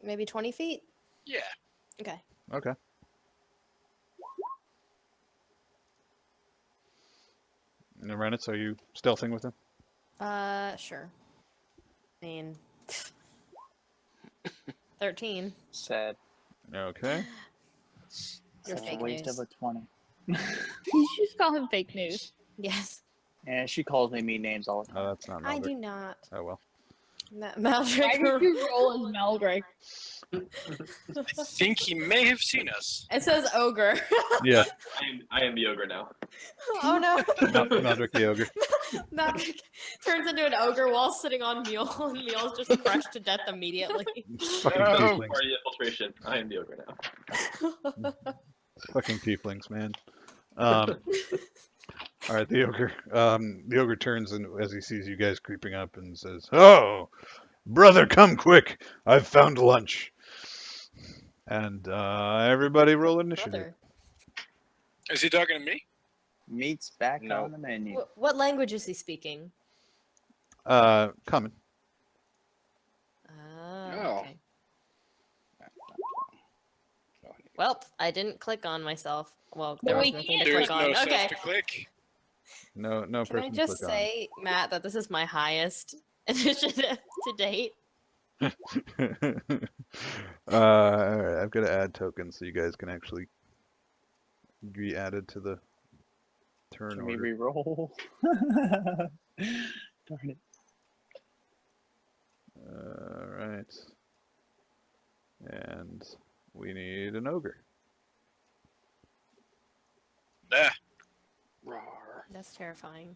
Maybe 20 feet? Yeah. Okay. Okay. And Renitz, are you stealthing with him? Sure. I mean, 13. Sad. Okay. You're Such a fake waste news. of a 20. You should just call him fake news. Yes. And she calls me mean names all the time. Oh, that's not I Maldrick. do not. Oh well. Why Maldrick. did you roll as Meldrake? I think he may have seen us. It says ogre. Yeah. I am the ogre now. Oh no. Maldrick the ogre. Maldrick turns into an ogre while sitting on Mule, and Mule's just crushed to death immediately. Fucking Oh, tieflings. Party infiltration. I am the ogre now. Fucking tieflings, man. All right, the ogre. The ogre turns and as he sees you guys creeping up and says, "Oh, brother, come quick! I've found lunch." And everybody roll initiative. Brother. Is he talking to me? Meat's back No. on the menu. What language is he speaking? Common. Oh. Okay. Well, I didn't click on myself. Well, there Well, was we nothing to There's click on. no Okay. stuff to click. No Can I person just click on. say, Matt, that this is my highest initiative to date? Alright, I've got to add tokens so you guys can actually be added to the turn Can we order. re-roll? Darn it. Alright. And we need an ogre. Ah, Rawr. That's terrifying.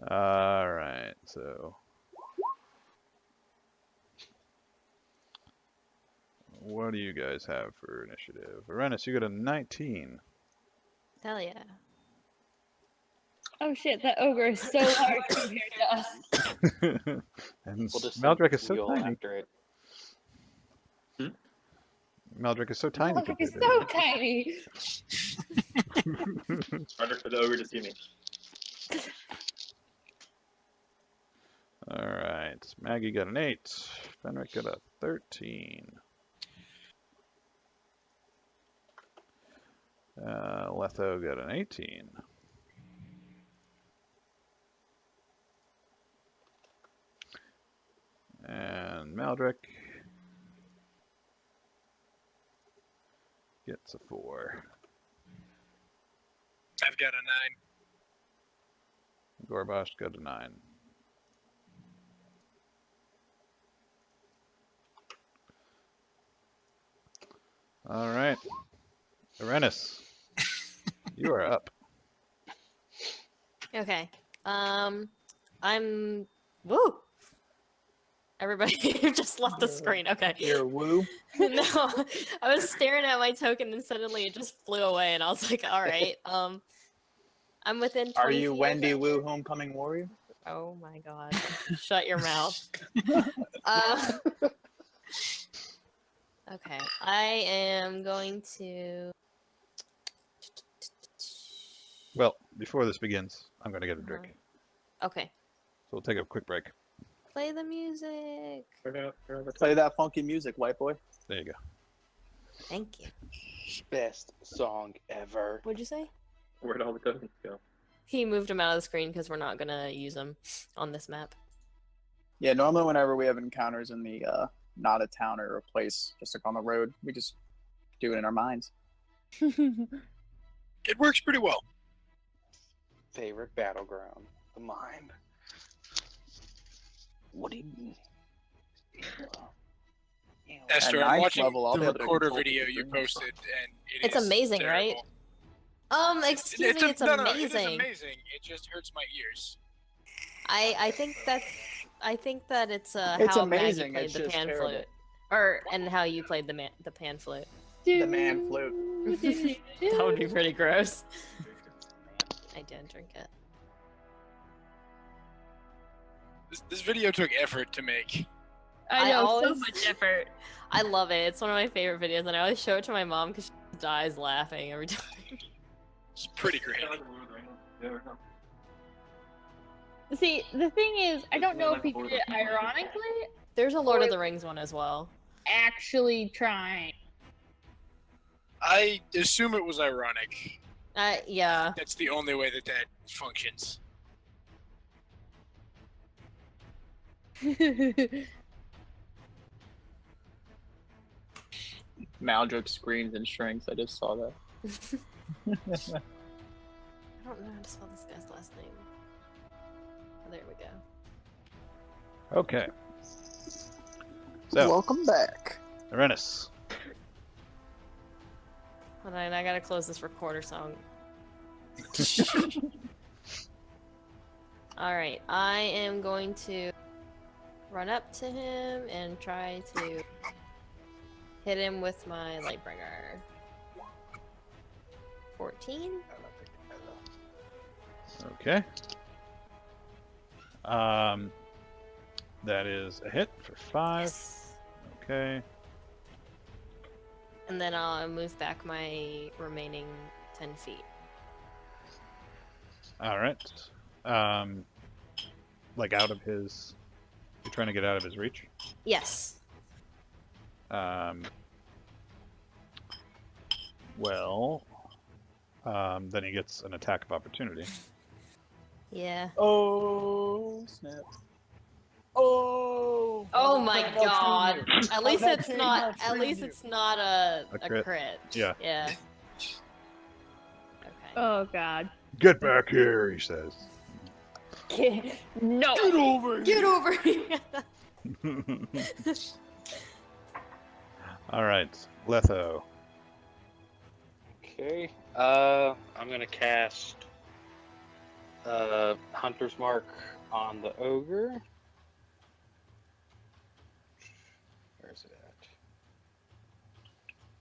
Alright, so. What do you guys have for initiative? Arenas, you got a 19. Hell yeah. Oh shit, that ogre is so large compared to us. And We'll just Maldrick is so wheel tiny. after it. Maldrick is so tiny. Maldrick is compared so tiny. It's harder for the ogre to see me. Alright, Maggie got an 8. Fenric got a 13. Letho got an 18. And Maldrick gets a 4. I've got a 9. Gorbash got a 9. Alright. Arenas, you are up. Okay. I'm. Woo! Everybody just left the screen. Okay. Your woo. No, I was staring at my token and suddenly it just flew away, and I was like, "All right." I'm within 20 Are you feet of Wendy it. Woo Homecoming Warrior? Oh my god! Shut your mouth. Uh, okay, I am going to. Well, before this begins, I'm going to get a drink. Okay, So we'll take a quick break. play the music. Play that funky music, white boy. There you go. Thank you. Best song ever. What'd you say? Where'd all the tokens go? He moved them out of the screen because we're not gonna use them on this map. Yeah, normally whenever we have encounters in the not a town or a place, just like on the road, we just do it in our minds. It works pretty well. Favorite battleground. The mind. What do you... Esther, At I'm ninth watching level, I'll be the able to recorder control video people you doing posted, and It's amazing, right? terrible. Excuse me, it's no, amazing. it is amazing. It just hurts my ears. I think that it's It's how amazing, Maggie it's played the just pan terrible. flute, and how you played the pan flute. The man flute. That would be pretty gross. I didn't drink it. This video took effort to make. I know, so always- much effort. I love it. It's one of my favorite videos, and I always show it to my mom because she dies laughing every time. It's pretty great. See, the thing is, I don't know if he did it ironically, There's a Lord of the Rings one as well. actually trying. I assume it was ironic. Yeah. That's the only way that functions. Maldrick screams and shrinks. I just saw that. I don't know how to spell this guy's last name. Oh, there we go. Okay. So, Welcome back. Arenas. Hold on, I gotta close this recorder song. Alright, I am going to run up to him and try to hit him with my Lightbringer. 14? Okay. That is a hit for 5. Yes. Okay. And then I'll move back my remaining 10 feet. All right. Like out of his. You're trying to get out of his reach. Yes. Well. Then he gets an attack of opportunity. Yeah. Oh, snap. Oh. Oh my How'd that god. change you? At least How'd that it's change not. not At treat least you? it's not a crit. crit. Yeah. Yeah. Okay. Oh god. Get back here, he says. No. Get over here. Get over here. All right, Letho. Okay. I'm gonna cast Hunter's Mark on the ogre. Where's it at?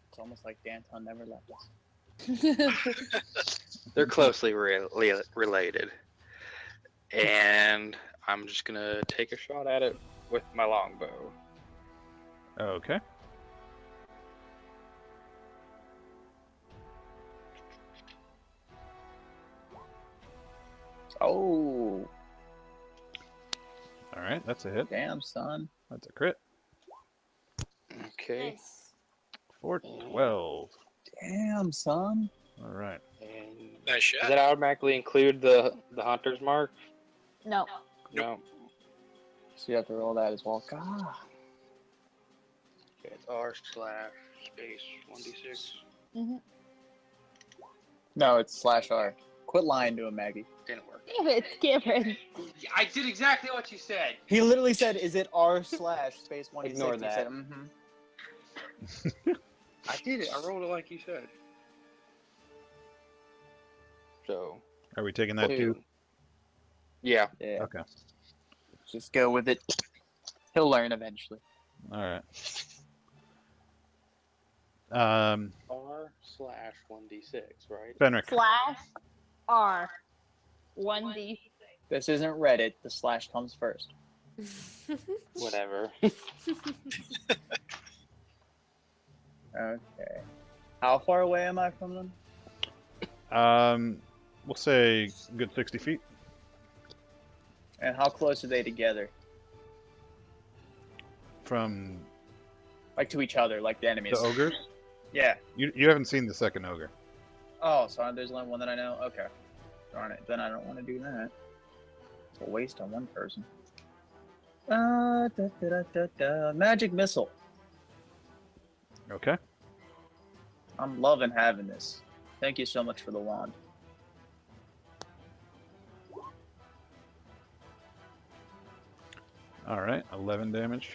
It's almost like Danton never left us. They're closely related. And I'm just gonna take a shot at it with my longbow. Okay. Oh, All right, that's a hit. damn, son. That's a crit. Okay. Nice. For 12. Damn, son. All right. And Nice shot. does that automatically include the Hunter's Mark? No. No. So you have to roll that as well. God. Okay, it's R slash space 1d6. No, it's /R. Quit lying to him, Maggie. Didn't work. Damn it, Cameron. I did exactly what you said. He literally said, "Is it R/space 1d6?" Ignore He that. said, "Mm-hmm." I did it. I rolled it like you said. So. Are we taking that too? Yeah. Yeah. Okay. Just go with it. He'll learn eventually. All right. R slash 1d6, right? Fenric. /R. 1D. This isn't Reddit. The slash comes first. Whatever. Okay. How far away am I from them? We'll say good 60 feet. And how close are they together? From Like to each other, like the enemies? the ogres. Yeah. You haven't seen the second ogre. Oh, so there's only one that I know? Okay. Darn it. Then I don't want to do that. It's a waste on one person. Magic missile. Okay. I'm loving having this. Thank you so much for the wand. All right. 11 damage.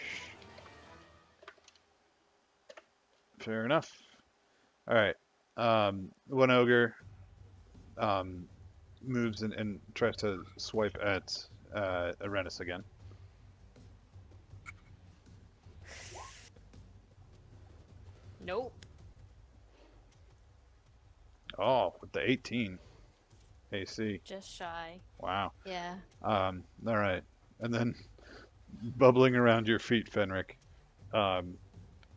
Fair enough. All right. One ogre moves and tries to swipe at Arenis again. Nope. Oh, with the 18 AC. Just shy. Wow. Yeah. All right. And then bubbling around your feet, Fenric,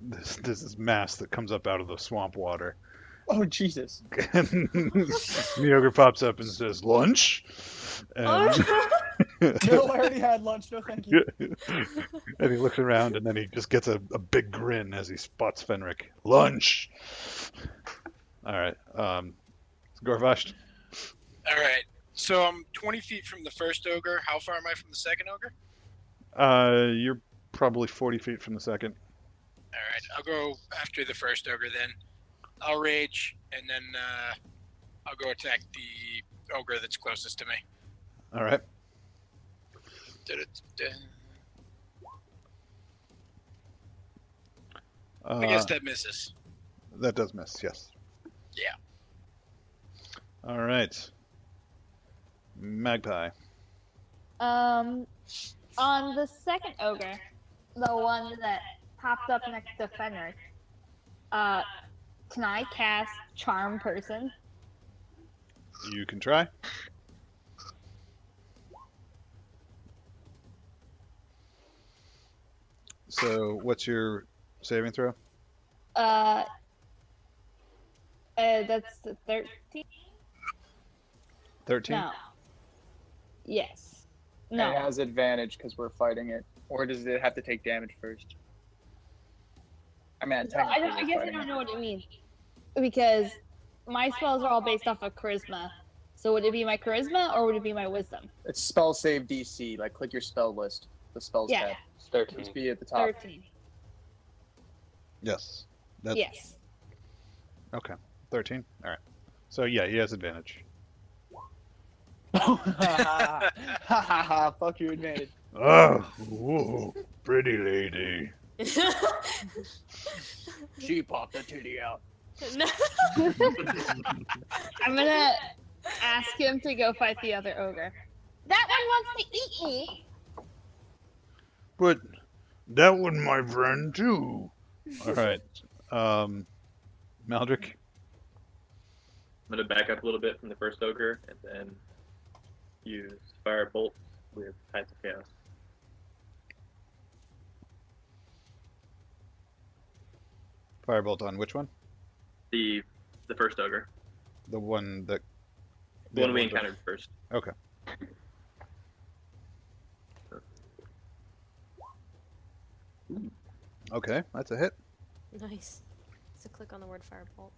this is mass that comes up out of the swamp water. Oh, Jesus. And the ogre pops up and says, "Lunch?" And, No, I already had lunch. No, thank you. and he looks around and then he just gets a big grin as he spots Fenric. Lunch! All right. Gorvash. All right. So I'm 20 feet from the first ogre. How far am I from the second ogre? You're probably 40 feet from the second. All right. I'll go after the first ogre then. I'll rage, and then I'll go attack the ogre that's closest to me. All right. I guess that misses. That does miss, yes. Yeah. All right. Magpie. On the second ogre, the one that popped up next to Fenric, can I cast Charm Person? You can try. So, what's your saving throw? That's the 13? 13? No. Yes. It No. has advantage because we're fighting it. Or does it have to take damage first? I mean, So I technically we're guess I fighting don't it. know what it means. Because my spells are all based off of charisma. So would it be my charisma or would it be my wisdom? It's spell save DC. Like, click your spell list. The spell's Yeah. tab. It's 13. Just be at the top. 13. Yes. That's Yes. okay. 13. All right. So yeah, he has advantage. Fuck your advantage. Oh, whoa, pretty lady. She popped the titty out. No. I'm gonna ask him to go fight the other ogre. That one wants to eat me. But that was my friend too. All right. Maldrick. I'm gonna back up a little bit from the first ogre and then use fire bolts with Tides of Chaos. Firebolt on which one? The first ogre. The one that. The one we other encountered first. Okay. Okay, that's a hit. Nice. So click on the word firebolt.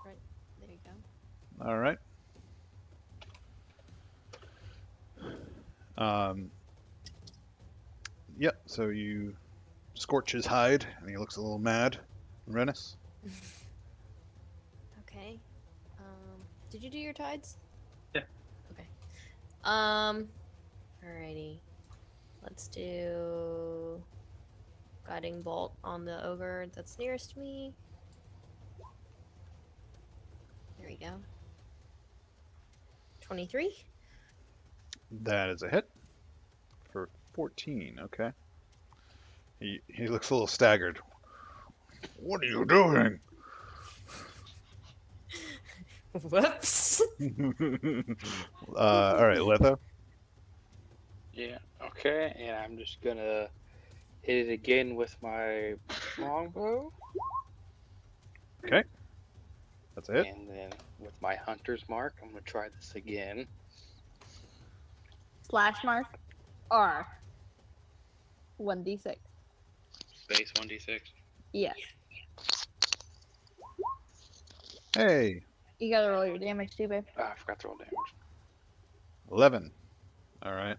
Right. There you go. All right. Yep. So you scorch his hide, and he looks a little mad. Renus. Okay. Did you do your tides? Yeah. Okay. Alrighty. Let's do guiding bolt on the ogre that's nearest me. There we go. 23. That is a hit for 14. Okay. He looks a little staggered. What are you doing? Whoops. All right, Letho. Yeah, okay, and I'm just gonna hit it again with my longbow. That's a hit. And then with my hunter's mark, I'm gonna try this again. Slash mark R. 1d6. Space 1d6. Yes. Hey, You gotta roll your damage too, babe. Ah, I forgot to roll damage. 11. All right.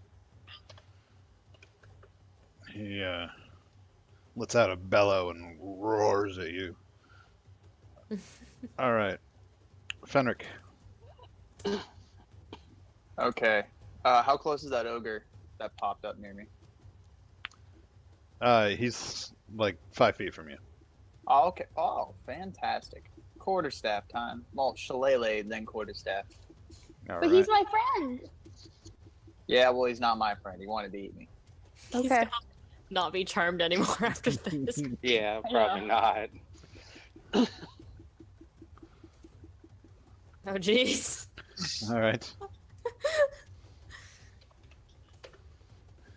He lets out a bellow and roars at you. All right, Fenric. Okay. How close is that ogre that popped up near me? He's like 5 feet from you. Oh, okay. Oh, fantastic. Quarterstaff time. Well, shillelagh, then quarterstaff. All But right. he's my friend. Yeah, well, he's not my friend. He wanted to eat me. He's Okay. gonna not be charmed anymore after this. Yeah, I probably not. Oh jeez. All right.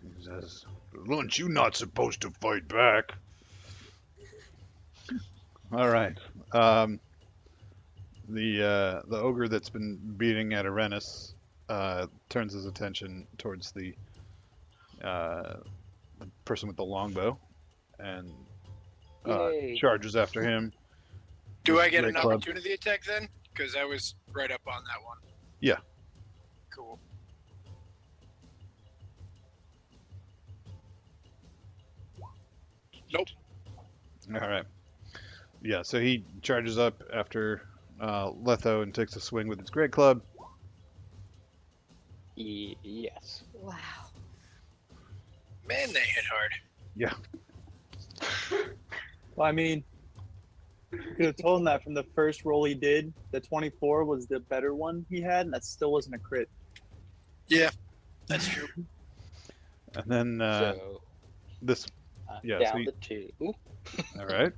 He says, "Lunch, you not supposed to fight back." All right. The ogre that's been beating at Arenis turns his attention towards the person with the longbow and Yay. charges after him. Do I get Great an club. opportunity attack then? Because I was right up on that one. Yeah. Cool. Nope. All right. Yeah, so he charges up after Letho and takes a swing with his great club. Yes. Wow. Man, they hit hard. Well, I mean, you could have told him that from the first roll he did. The 24 was the better one he had, and that still wasn't a crit. Yeah, that's true. And then So this, yeah, down so to 2. all right.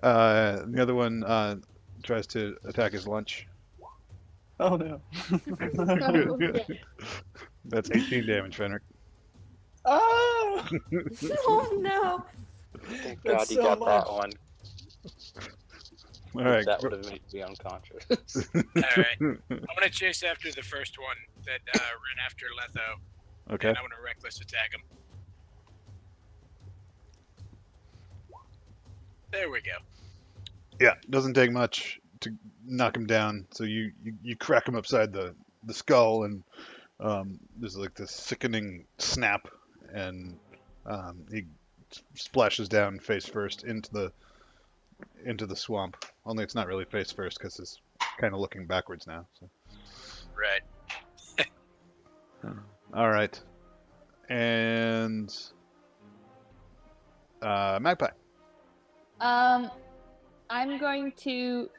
The other one tries to attack his lunch. Oh no. That's 18 damage, Fenric. Oh! Oh no. Thank God That's you so got much. that one. All right. That would have made me unconscious. All right. I'm gonna chase after the first one that ran after Letho, Okay. and I'm gonna reckless attack him. There we go. Yeah, doesn't take much to knock him down. So you crack him upside the skull, and There's like this sickening snap, and he splashes down face first into the swamp. Only it's not really face first because it's kind of looking backwards now. So. Right. All right, and Magpie. I'm going to.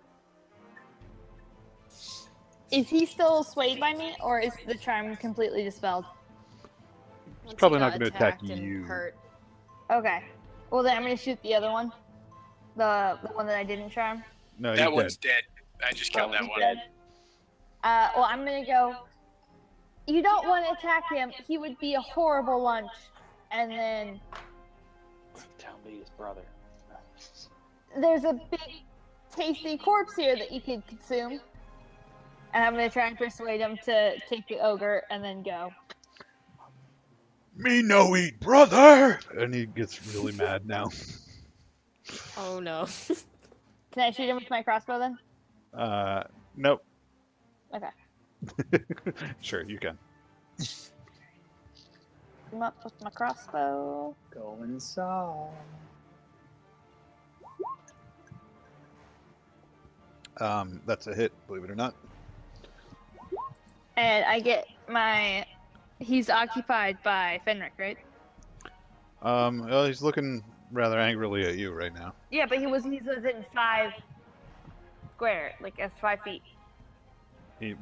Is he still swayed by me, or is the charm completely dispelled? Once probably he not got gonna attack attacked and you. Hurt. Okay. Well, then I'm gonna shoot the other one. The one that I didn't charm. No, he's That dead. one's dead. I just killed that one's one. dead. Well, I'm gonna go. You don't want to attack him. He would be a horrible lunch. And then Tell me his brother. there's a big, tasty corpse here that you could consume. And I'm gonna try and persuade him to take the ogre and then go. Me no eat brother, and he gets really mad now. Oh no. Can I shoot him with my crossbow then? Nope. Okay. Sure, you can. Shoot him up with my crossbow. Go inside. That's a hit, believe it or not. And I get my. He's occupied by Fenric, right? Well, he's looking rather angrily at you right now. Yeah, but he's within 5 square, like that's 5 feet.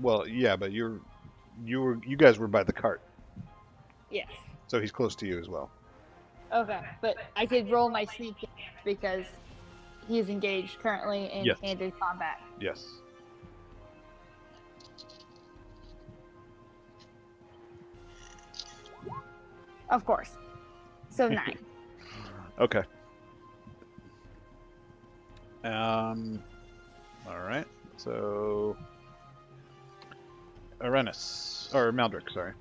Well, yeah, but you guys were by the cart, Yes. so he's close to you as well. Okay, but I could roll my sneak damage because he's engaged currently in Yes. handed combat. Yes. Of course. So 9. Okay. All right. So, Arenis or Maldrick, sorry.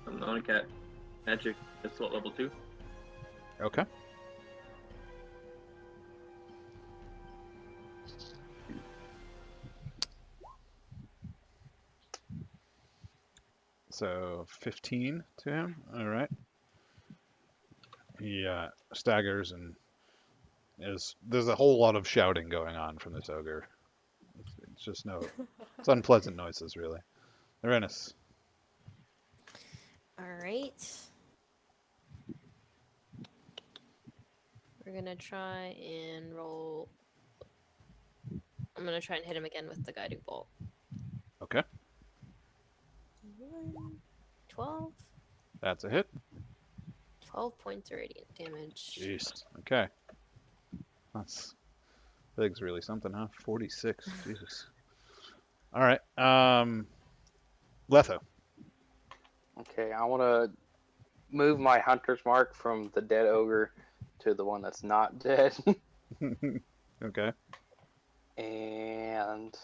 I'm not cat. Magic pistol at level 2. Okay. So 15 to him. All right. He staggers and there's a whole lot of shouting going on from this ogre. It's just it's unpleasant noises really. Arenis. Alright. We're gonna try and roll. I'm gonna try and hit him again with the guiding bolt. Okay. 12? That's a hit. 12 points of radiant damage. Jeez. Okay. That's Big's really something, huh? 46. Jesus. All right. Letho. Okay, I want to move my hunter's mark from the dead ogre to the one that's not dead. Okay. And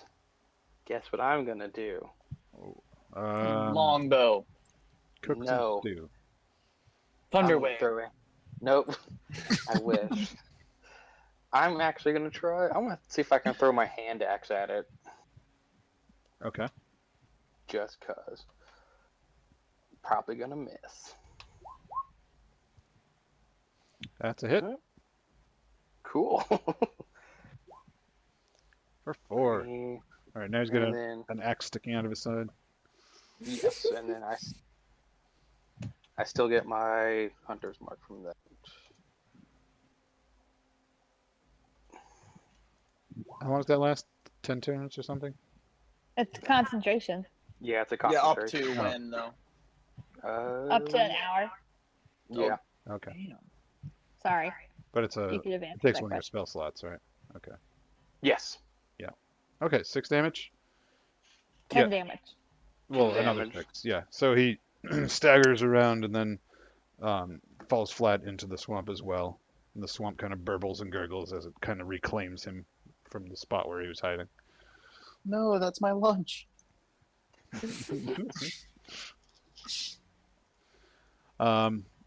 guess what I'm going to do? Longbow. Cook No. some stew. Thunderwave. Nope. I wish. I'm actually going to try. I'm going to see if I can throw my hand axe at it. Okay. Just cuz. Probably going to miss. That's a hit. Cool. For 4. And All right. Now he's got then, an axe sticking out of his side. yes, and then I still get my hunter's mark from that. How long does that last? 10 turns or something? It's concentration. Yeah, it's a Yeah, up concentration. to when though? Up to an hour. Yeah. Okay. Damn. Sorry. But it's You could have it answered takes that one of your question. spell slots, right? Okay. Yes. Okay, 6 damage. 10 damage. Well, 10 another damage. 6. Yeah. So he staggers around and then falls flat into the swamp as well. And the swamp kind of burbles and gurgles as it kind of reclaims him from the spot where he was hiding. No, that's my lunch.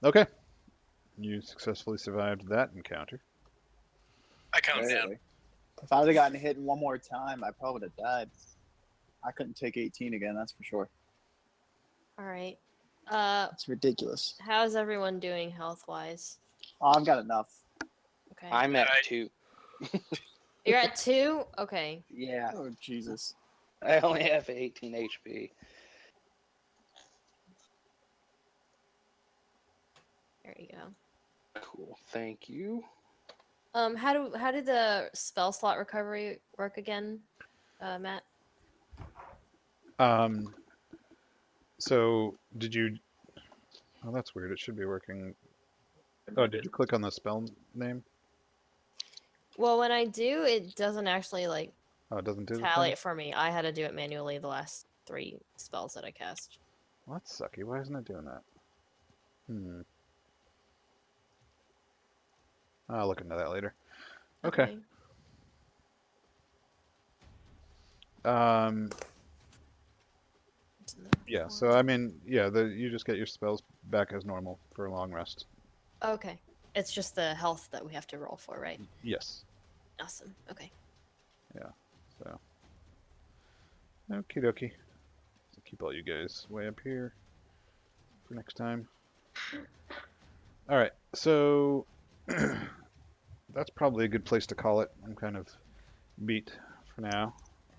Okay. You successfully survived that encounter. I count down. Barely. If I would have gotten hit one more time, I probably would have died. I couldn't take 18 again, that's for sure. All right. It's ridiculous. How's everyone doing health-wise? Oh, I've got enough. Okay. I'm at Alright. 2. You're at 2? Okay. Yeah, Oh Jesus. I only have 18 HP. There you go. Cool, thank you. How did the spell slot recovery work again, Matt? So did you? Oh, that's weird. It should be working. Oh, did you click on the spell name? Well, when I do, it doesn't actually like Oh, it doesn't do the tally thing. it for me. I had to do it manually the last 3 spells that I cast. Well, that's sucky. Why isn't it doing that? I'll look into that later. Okay. Yeah. So I mean, yeah, you just get your spells back as normal for a long rest. Okay. It's just the health that we have to roll for, right? Yes. Awesome. Okay. So. Okie dokie. So keep all you guys way up here for next time. All right. So that's probably a good place to call it. I'm kind of beat for now.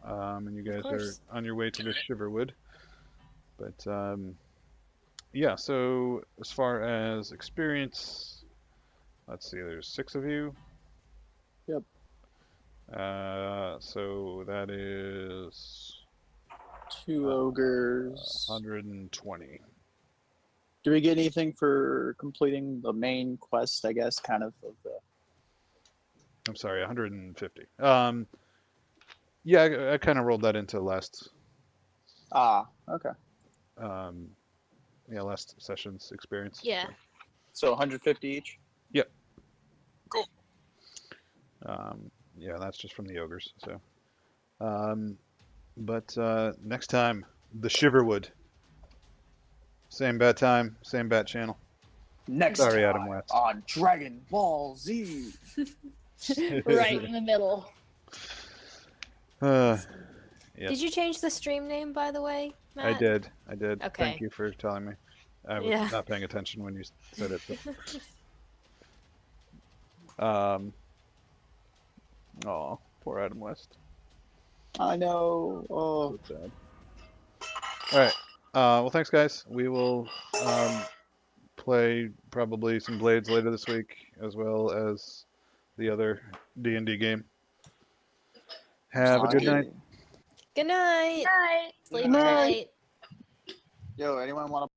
And you guys are course. on your way to the Shiverwood. But yeah, so as far as experience, let's see, there's 6 of you. Yep. So that is 2 ogres. 120. Do we get anything for completing the main quest? I guess kind of the. I'm sorry, 150. Yeah, I kind of rolled that into last Okay. yeah, last session's experience. Yeah. So 150 each. Yep. Cool. Yeah, that's just from the ogres. So, but next time, the Shiverwood. Same bat time, same bat channel. Next Sorry, time Adam West. on Dragon Ball Z. Right in the middle. Yeah. Did you change the stream name, by the way, Matt? I did. Okay. Thank you for telling me. I was Yeah. not paying attention when you said it. Oh, poor Adam West. I know. Oh. So sad. All right. Well, thanks, guys. We will play probably some Blades later this week, as well as the other D&D game. Have a good night. Good night. Night. Sleep Good night. tight. Yo, anyone want to?